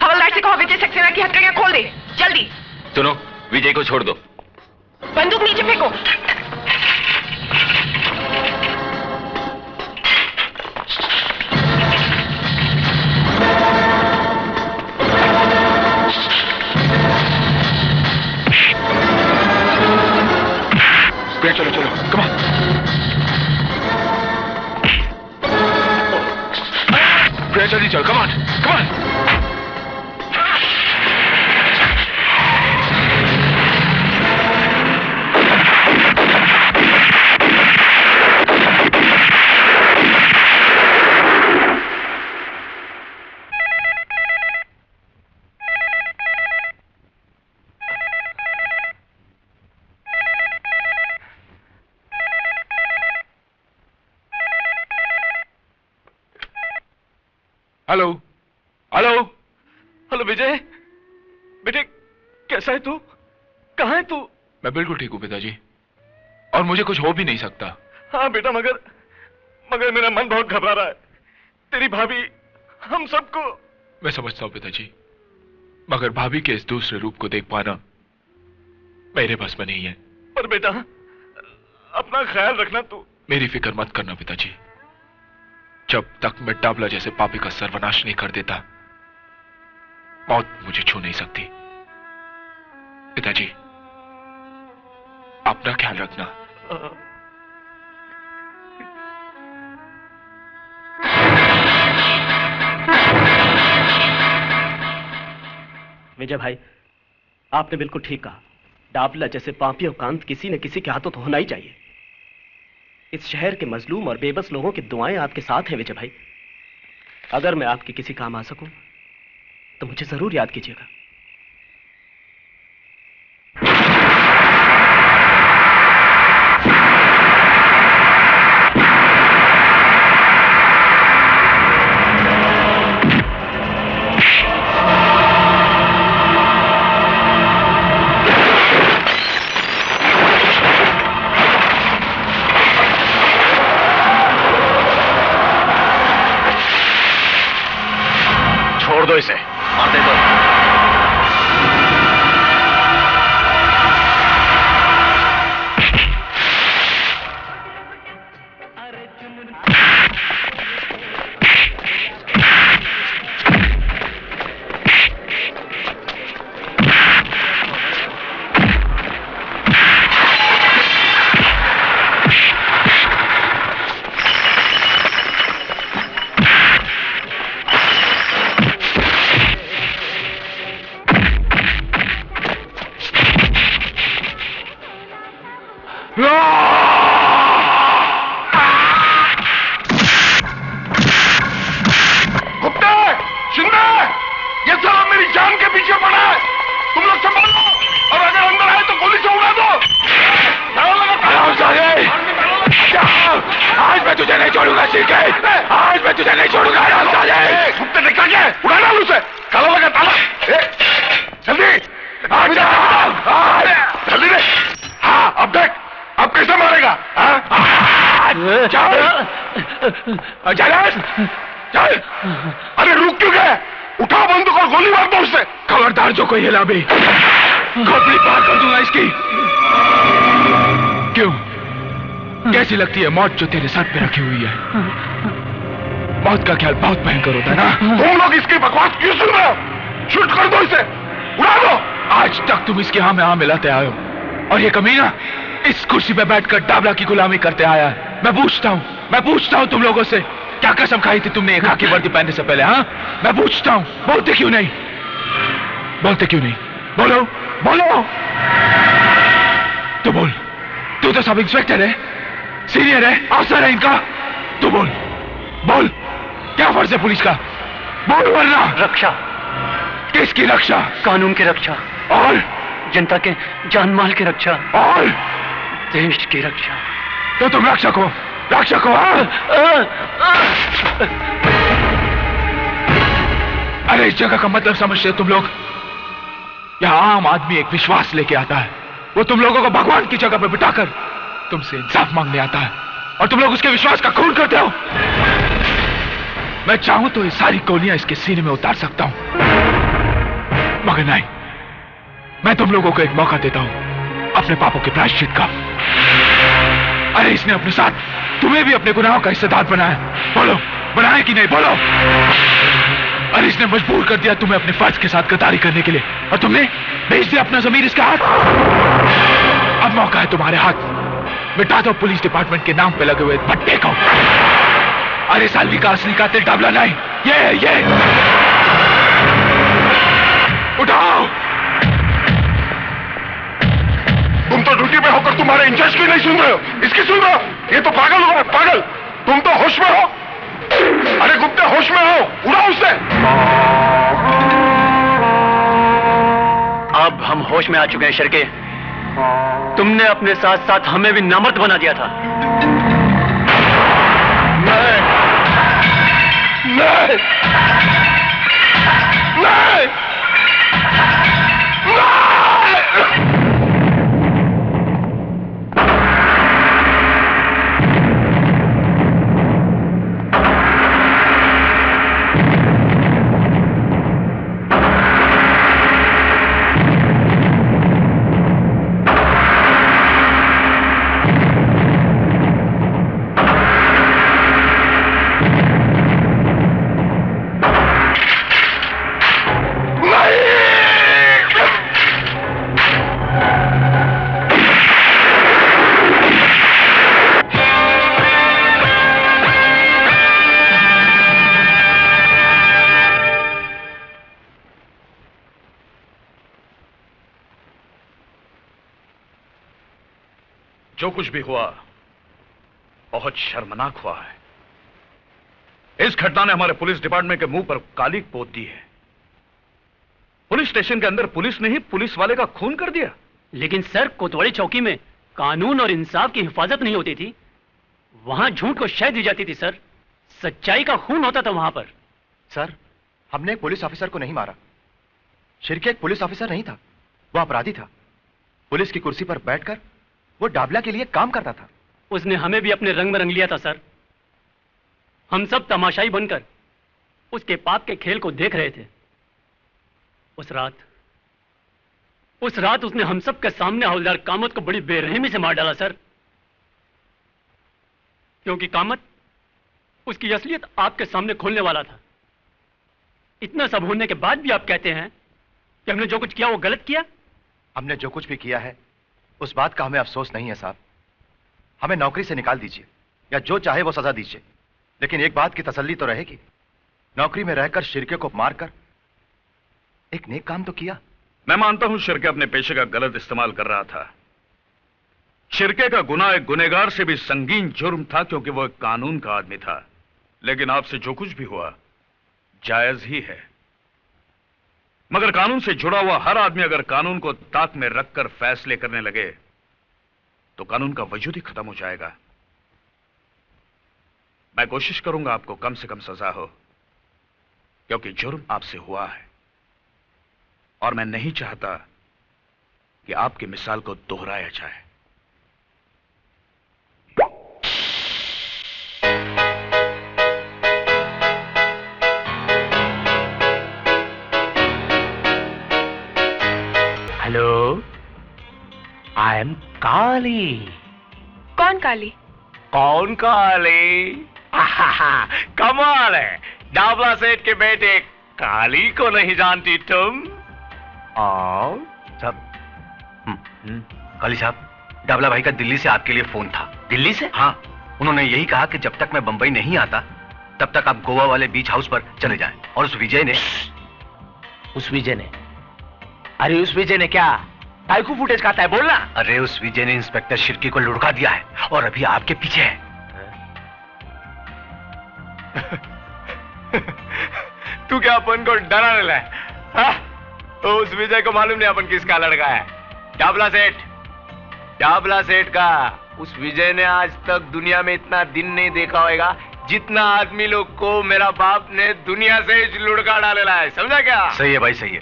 हवलदार से कहो विजय सक्सेना की हथकड़ियां खोल दे, जल्दी। सुनो, विजय को छोड़ दो। बंदूक नीचे फेंको। चलो चलो, कम ऑन। जल्दी चलो, come on, come on. Hello hello hello Vijay, बेटे कैसा है तू? कहाँ है तू? मैं बिल्कुल ठीक हूँ पिताजी, और मुझे कुछ हो भी नहीं सकता। हाँ बेटा, मगर मेरा मन बहुत घबरा रहा है। तेरी भाभी हम सबको। मैं समझता हूँ पिताजी, मगर भाभी के इस दूसरे रूप को देख पाना मेरे बस में नहीं है। पर बेटा अपना ख्याल रखना तू। मेरी फिक्र मत करना पिताजी, जब तक मैं डाबला जैसे पापी का सर्वनाश नहीं कर देता, मौत मुझे छू नहीं सकती। पिताजी अपना ख्याल रखना। विजय भाई, आपने बिल्कुल ठीक कहा। डाबला जैसे पापी और कांत किसी न किसी के हाथों तो होना ही चाहिए। इस शहर के मजलूम और बेबस लोगों की दुआएं आपके साथ हैं विजय भाई। अगर मैं आपके किसी काम आ सकूं तो मुझे जरूर याद कीजिएगा। छोड़ दो इसे, मार दे दो। अरे रुक क्यों गए? उठा बंदूक और गोली मार दो उससे। खबरदार जो कोई हिला भी, खोपड़ी पार कर दूंगा इसकी। क्यों? कैसी लगती है मौत जो तेरे सर पे रखी हुई है? मौत का ख्याल बहुत भयंकर होता है ना? तुम लोग इसकी बकवास क्यों सुन रहे हो? शूट कर दो इसे, उड़ा दो। आज तक तुम इसके हाँ में हाँ मिलाते आए हो, और ये कमीना इस कुर्सी पे बैठकर डाबला की गुलामी करते आया है। मैं पूछता हूँ तुम लोगों से, क्या कसम खाई थी तुमने एक खाकी वर्दी पहनने से पहले? हाँ, मैं पूछता हूँ, बोलते क्यों नहीं? बोलो बोलो। तो बोल, तू तो सब इंस्पेक्टर है, सीनियर है, अफसर है इनका। तू बोल, क्या फर्ज है पुलिस का? बोल वरना। रक्षा। किसकी रक्षा? कानून की रक्षा। और जनता के जान माल की रक्षा। और देश की रक्षा। तो तुम रक्षक हो? अरे इस जगह का मतलब समझते हो तुम लोग? यहां आम आदमी एक विश्वास लेके आता है, वो तुम लोगों को भगवान की जगह पर बिठाकर तुमसे इंसाफ मांगने आता है, और तुम लोग उसके विश्वास का खून करते हो। मैं चाहूं तो ये सारी गोलियां इसके सीने में उतार सकता हूं, मगर नहीं, मैं तुम लोगों को एक मौका देता हूं अपने पापों के प्रायश्चित का। अरे इसने अपने साथ तुम्हें भी अपने गुनाहों का हिस्सेदार बनाया। बोलो, बनाया कि नहीं? बोलो। अरे इसने मजबूर कर दिया तुम्हें अपने फर्ज के साथ गद्दारी करने के लिए, और तुमने भेज दिया अपना जमीर इसके हाथ। अब मौका है तुम्हारे हाथ, मिटा दो पुलिस डिपार्टमेंट के नाम पे लगे हुए भट्टे को। अरे सालवी का असली कातिल डाबला नहीं, ये उठाओ। तुम तो ड्यूटी पे होकर तुम्हारे इंचार्ज की नहीं सुन रहे हो, इसकी सुन रहे हो? ये तो पागल हो, पागल। तुम तो होश में हो। अरे गुप्ते, होश में हो, उड़ाओ उससे। अब हम होश में आ चुके हैं शिर्के। तुमने अपने साथ साथ हमें भी नामर्द बना दिया था। नहीं। जो कुछ भी हुआ बहुत शर्मनाक हुआ है। इस घटना ने हमारे पुलिस डिपार्टमेंट के मुंह पर काली पोत दी है। पुलिस स्टेशन के अंदर पुलिस ने ही पुलिस वाले का खून कर दिया। लेकिन सर, कोतवाली चौकी में कानून और इंसाफ की हिफाजत नहीं होती थी, वहां झूठ को शह दी जाती थी सर। सच्चाई का खून होता था वहां पर। सर, हमने एक पुलिस ऑफिसर को नहीं मारा। शिर्के एक पुलिस ऑफिसर नहीं था, वो अपराधी था। पुलिस की कुर्सी पर बैठकर वो डाबला के लिए काम करता था। उसने हमें भी अपने रंग में रंग लिया था सर। हम सब तमाशाई बनकर उसके पाप के खेल को देख रहे थे। उस रात उसने हम सब के सामने हवलदार कामत को बड़ी बेरहमी से मार डाला सर। क्योंकि कामत उसकी असलियत आपके सामने खोलने वाला था। इतना सब होने के बाद भी आप कहते हैं कि हमने जो कुछ किया वो गलत किया। हमने जो कुछ भी किया है उस बात का हमें अफसोस नहीं है साहब। हमें नौकरी से निकाल दीजिए या जो चाहे वो सजा दीजिए, लेकिन एक बात की तसल्ली तो रहेगी, नौकरी में रहकर शिर्के को मारकर एक नेक काम तो किया। मैं मानता हूं शिर्के अपने पेशे का गलत इस्तेमाल कर रहा था। शिर्के का गुनाह एक गुनहगार से भी संगीन जुर्म था, क्योंकि वो एक कानून का आदमी था। लेकिन आपसे जो कुछ भी हुआ जायज ही है, मगर कानून से जुड़ा हुआ हर आदमी अगर कानून को ताक में रखकर फैसले करने लगे तो कानून का वजूद ही खत्म हो जाएगा। मैं कोशिश करूंगा आपको कम से कम सजा हो, क्योंकि जुर्म आपसे हुआ है और मैं नहीं चाहता कि आपकी मिसाल को दोहराया जाए। हेलो, आई एम काली। कौन काली? कौन काली? कमाल है, डाबला सेठ के बेटे काली को नहीं जानती तुम? आओ सब। काली साहब, डाबला भाई का दिल्ली से आपके लिए फोन था। दिल्ली से? हाँ, उन्होंने यही कहा कि जब तक मैं बंबई नहीं आता तब तक आप गोवा वाले बीच हाउस पर चले जाएं। और उस विजय ने अरे उस विजय ने क्या टाइकू फुटेज खाता है, बोलना। अरे उस विजय ने इंस्पेक्टर शिर्की को लुढ़का दिया है और अभी आपके पीछे है। तू क्या अपन को डराने लगा? तो उस विजय को मालूम नहीं अपन किसका लड़का है। डाबला सेठ का उस विजय ने आज तक दुनिया में इतना दिन नहीं देखा होगा जितना आदमी लोग को मेरा बाप ने दुनिया से लुढ़का डालेला है। समझा क्या? सही है भाई, सही है।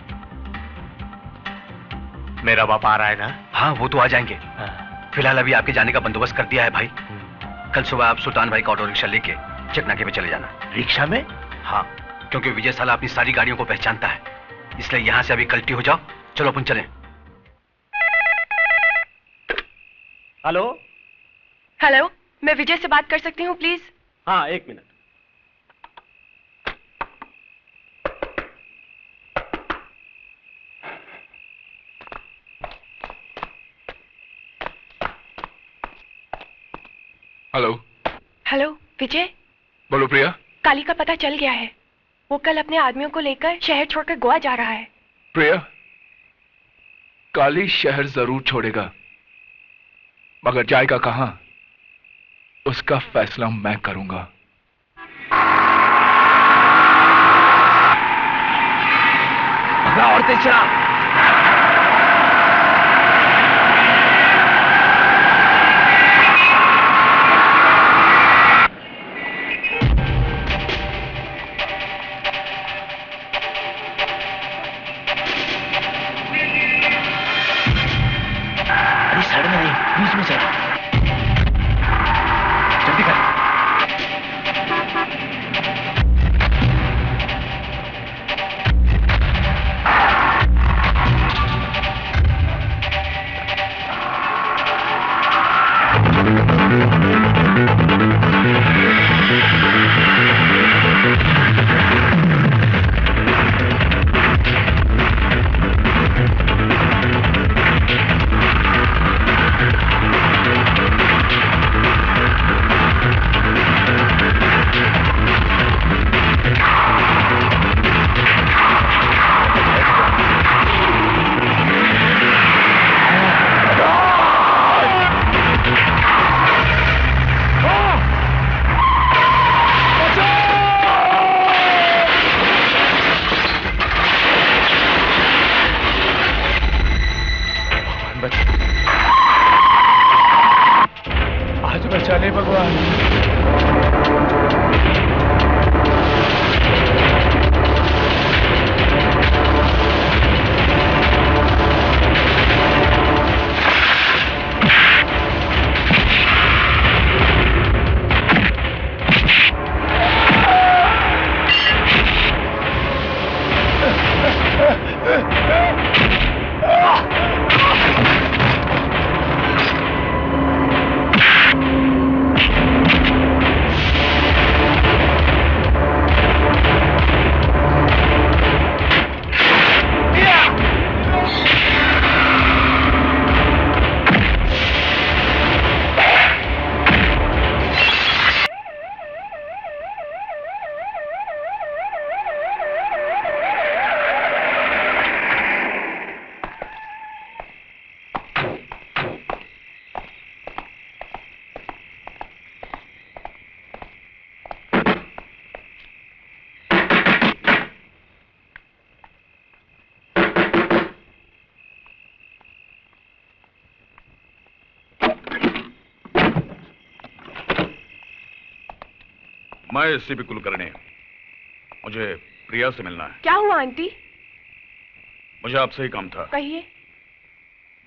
मेरा बाप आ रहा है ना? हाँ, वो तो आ जाएंगे। फिलहाल अभी आपके जाने का बंदोबस्त कर दिया है भाई। कल सुबह आप सुल्तान भाई का ऑटो रिक्शा लेके चकनाके पे चले जाना। रिक्शा में? हाँ, क्योंकि विजय साला अपनी सारी गाड़ियों को पहचानता है, इसलिए यहां से अभी कल्टी हो जाओ। चलो अपन चलें। हेलो हेलो, मैं विजय से बात कर सकती हूँ प्लीज? हाँ, एक मिनट। हेलो। हेलो विजय। बोलो प्रिया। काली का पता चल गया है। वो कल अपने आदमियों को लेकर शहर छोड़कर गोवा जा रहा है। प्रिया, काली शहर जरूर छोड़ेगा, मगर जाएगा कहां उसका फैसला मैं करूंगा। और तेज चला। बीच में चल, जल्दी कर। मैं एससीपी कुलकर्णी, मुझे प्रिया से मिलना है। क्या हुआ आंटी? मुझे आपसे ही काम था। कहिए।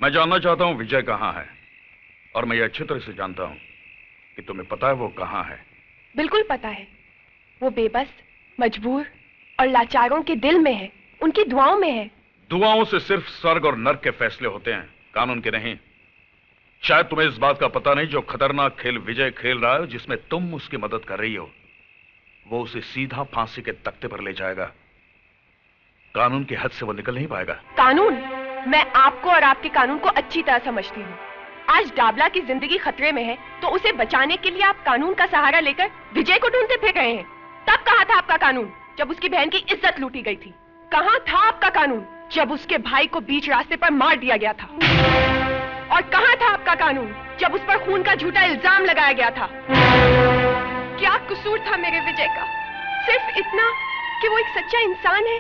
मैं जानना चाहता हूँ विजय कहाँ है, और मैं ये अच्छी तरह से जानता हूँ कि तुम्हें पता है वो कहाँ है। बिल्कुल पता है। वो बेबस, मजबूर और लाचारों के दिल में है, उनकी दुआओं में है। दुआओं से सिर्फ स्वर्ग और नर्क के फैसले होते हैं, कानून के नहीं। शायद तुम्हें इस बात का पता नहीं, जो खतरनाक खेल विजय खेल रहा है, जिसमें तुम उसकी मदद कर रही हो, वो उसे सीधा फांसी के तख्ते पर ले जाएगा। कानून के हद से वो निकल नहीं पाएगा। कानून? मैं आपको और आपके कानून को अच्छी तरह समझती हूँ। आज डाबला की जिंदगी खतरे में है, तो उसे बचाने के लिए आप कानून का सहारा लेकर विजय को ढूंढते फिर रहे हैं। तब कहाँ था आपका कानून, जब उसकी बहन की इज्जत लूटी गई थी? कहाँ था आपका कानून, जब उसके भाई को बीच रास्ते पर मार दिया गया था? और कहाँ था आपका कानून, जब उस पर खून का झूठा इल्जाम लगाया गया था? क्या कसूर था मेरे विजय का? सिर्फ इतना कि वो एक सच्चा इंसान है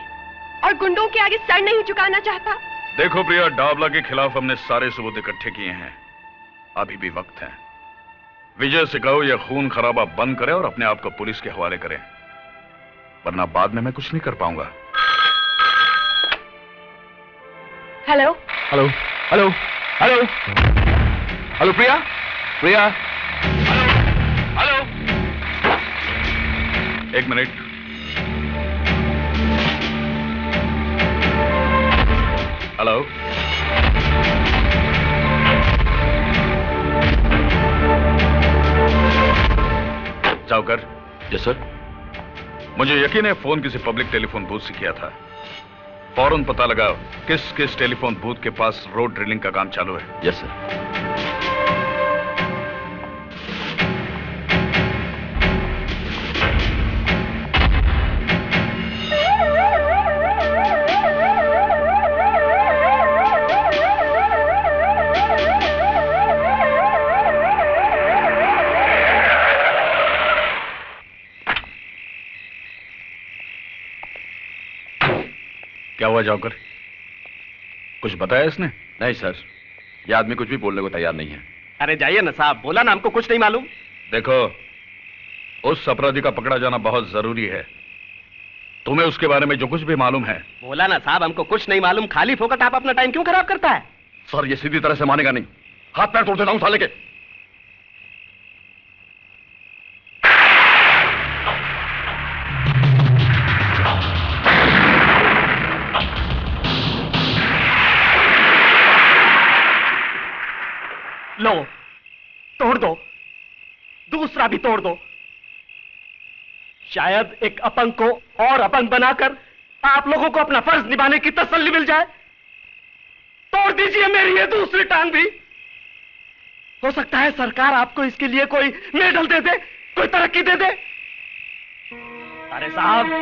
और गुंडों के आगे सर नहीं झुकाना चाहता। देखो प्रिया, डाबला के खिलाफ हमने सारे सबूत इकट्ठे किए हैं, अभी भी वक्त है। विजय से कहो यह खून खराबा बंद करे और अपने आप को पुलिस के हवाले करे, वरना बाद में मैं कुछ नहीं कर पाऊंगा। Hello hello hello hello hello Priya, Priya, hello, एक मिनट। हेलो, जाओकर। Yes sir. मुझे यकीन है फोन किसी पब्लिक टेलीफोन बूथ से किया था। फौरन पता लगाओ किस किस टेलीफोन बूथ के पास रोड ड्रिलिंग का काम चालू है। Yes sir. क्या हुआ जाकर? कुछ बताया इसने? नहीं सर, ये आदमी कुछ भी बोलने को तैयार नहीं है। अरे जाइए ना साहब, बोला ना हमको कुछ नहीं मालूम। देखो, उस अपराधी का पकड़ा जाना बहुत जरूरी है। तुम्हें उसके बारे में जो कुछ भी मालूम है। बोला ना साहब, हमको कुछ नहीं मालूम। खाली फोकट आप अपना टाइम क्यों खराब करता है? सर ये सीधी तरह से मानेगा नहीं, हाथ पैर तोड़ देता हूं साले के। लो, तोड़ दो, दूसरा भी तोड़ दो। शायद एक अपंग को और अपंग बनाकर आप लोगों को अपना फर्ज निभाने की तसल्ली मिल जाए। तोड़ दीजिए मेरी ये दूसरी टांग भी। हो सकता है सरकार आपको इसके लिए कोई मेडल दे दे, कोई तरक्की दे दे। अरे साहब,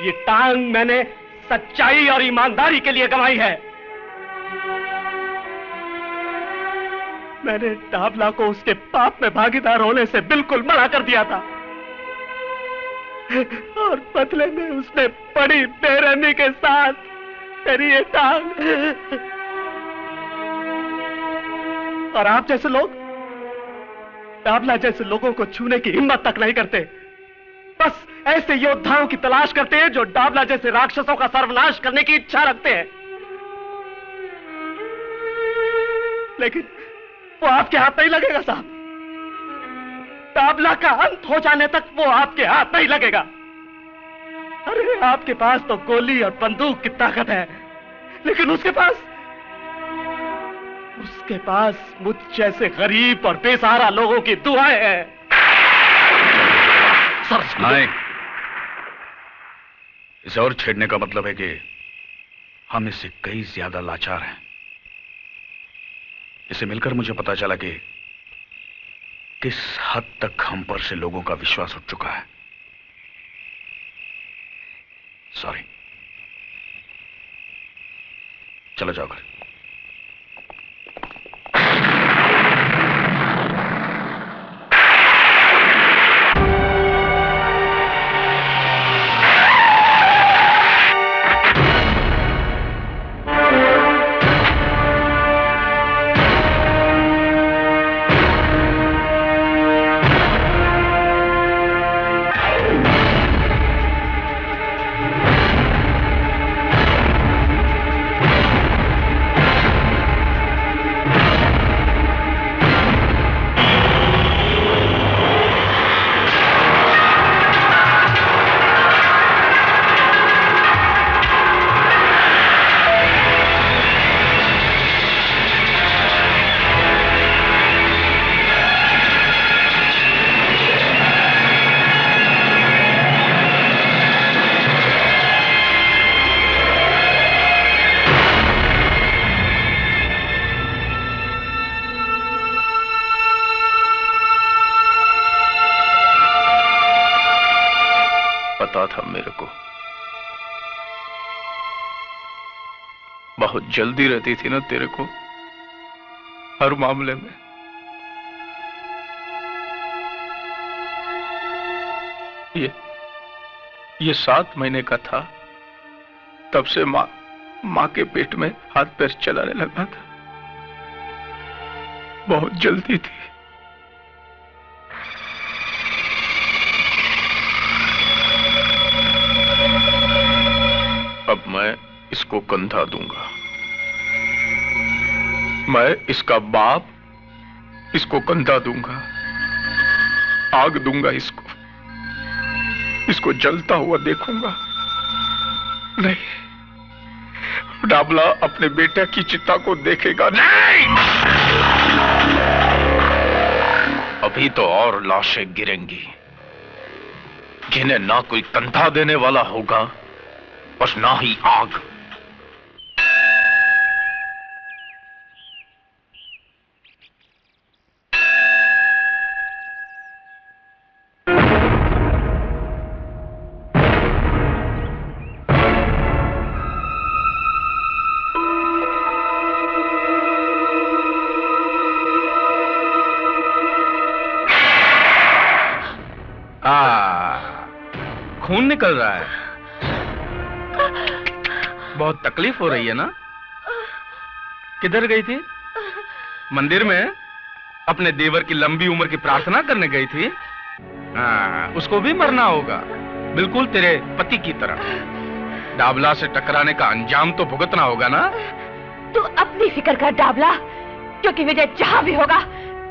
ये टांग मैंने सच्चाई और ईमानदारी के लिए गंवाई है। मैंने डाबला को उसके पाप में भागीदार होने से बिल्कुल मना कर दिया था, और बदले में उसने बड़ी बेरहमी के साथ मेरी ये टांग। और आप जैसे लोग डाबला जैसे लोगों को छूने की हिम्मत तक नहीं करते। बस ऐसे योद्धाओं की तलाश करते हैं जो डाबला जैसे राक्षसों का सर्वनाश करने की इच्छा रखते हैं। लेकिन वो आपके हाथ नहीं लगेगा साहब। डाबला का अंत हो जाने तक वो आपके हाथ नहीं लगेगा। अरे आपके पास तो गोली और बंदूक की ताकत है, लेकिन उसके पास मुझ जैसे गरीब और बेसहारा लोगों की दुआएं हैं। सर नहीं, इसे और छेड़ने का मतलब है कि हम इससे कई ज्यादा लाचार हैं। इसे मिलकर मुझे पता चला कि किस हद तक हम पर से लोगों का विश्वास उठ चुका है। सॉरी, चलो जाओ घर। होता था मेरे को। बहुत जल्दी रहती थी ना तेरे को हर मामले में। ये 7 महीने का था, तब से माँ के पेट में हाथ पैर चलाने लगा था। बहुत जल्दी थी। अब मैं इसको कंधा दूंगा। मैं इसका बाप इसको कंधा दूंगा, आग दूंगा इसको जलता हुआ देखूंगा। नहीं, डाबला अपने बेटे की चिता को देखेगा नहीं। अभी तो और लाशें गिरेंगी जिन्हें ना कोई कंधा देने वाला होगा और ना ही आग। खून निकल रहा है। बहुत तकलीफ हो रही है ना? किधर गई थी? मंदिर में अपने देवर की लंबी उम्र की प्रार्थना करने गई थी। उसको भी मरना होगा, बिल्कुल तेरे पति की तरह। डाबला से टकराने का अंजाम तो भुगतना होगा ना? तू अपनी फिक्र कर डाबला, क्योंकि विजय जहां भी होगा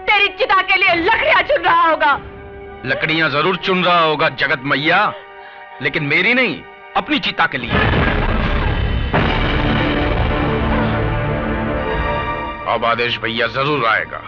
तेरी चिता के लिए लकड़ियां चुन रहा होगा। लकड़ियां जरूर चुन रहा होगा जगत मैया, लेकिन मेरी नहीं, अपनी चिता के लिए। अब आदेश भैया जरूर आएगा।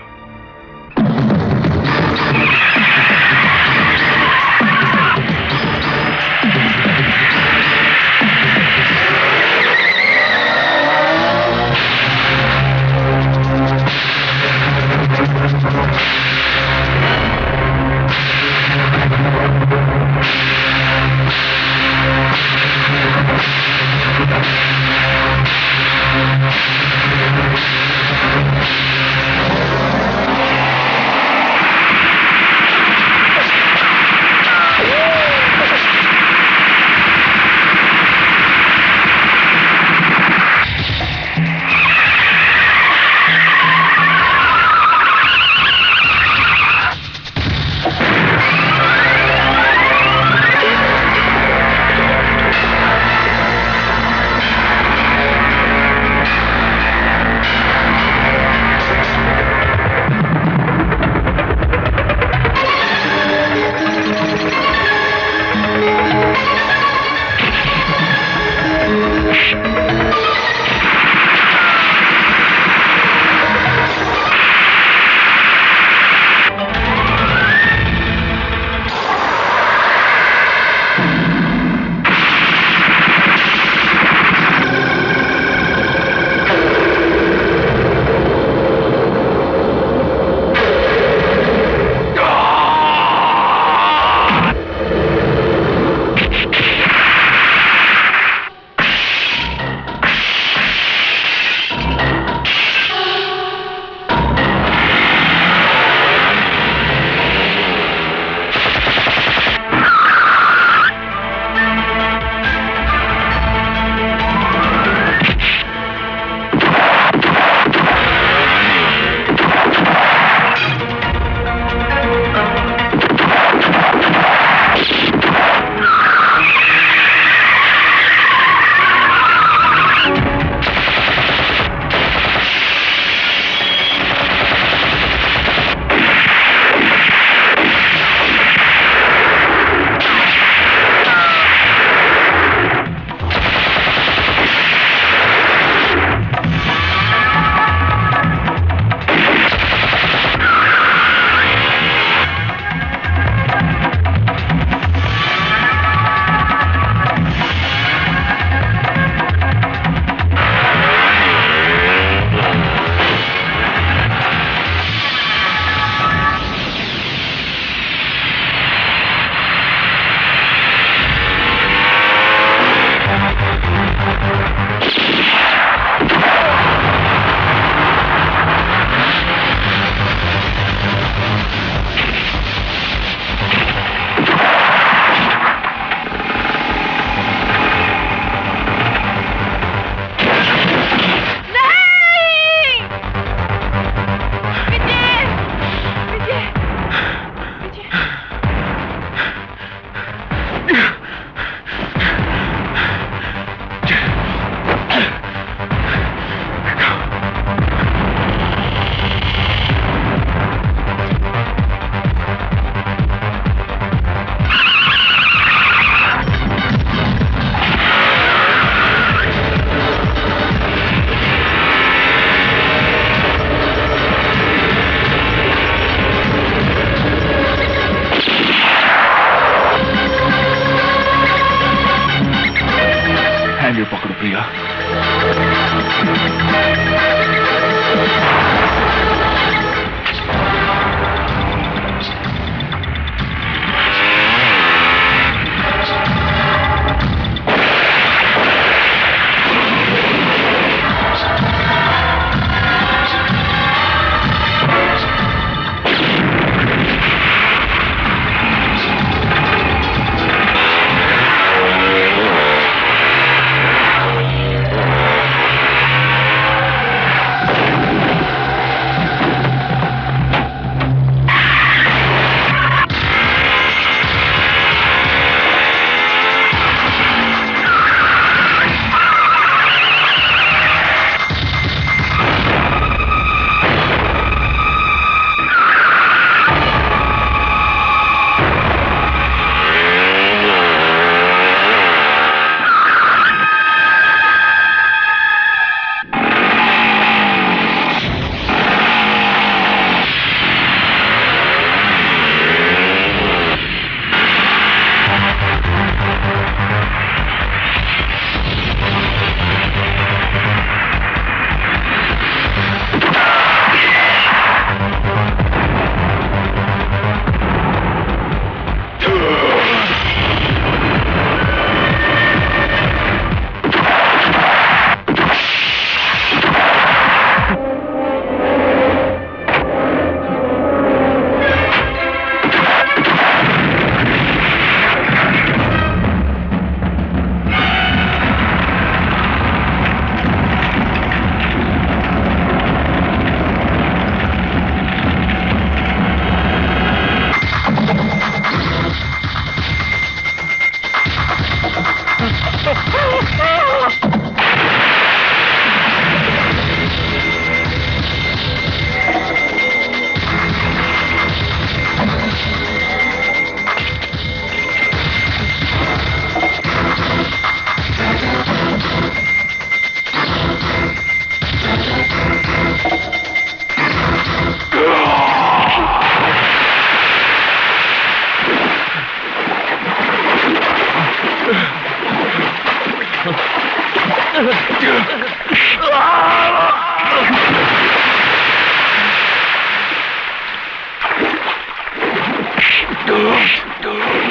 Don't.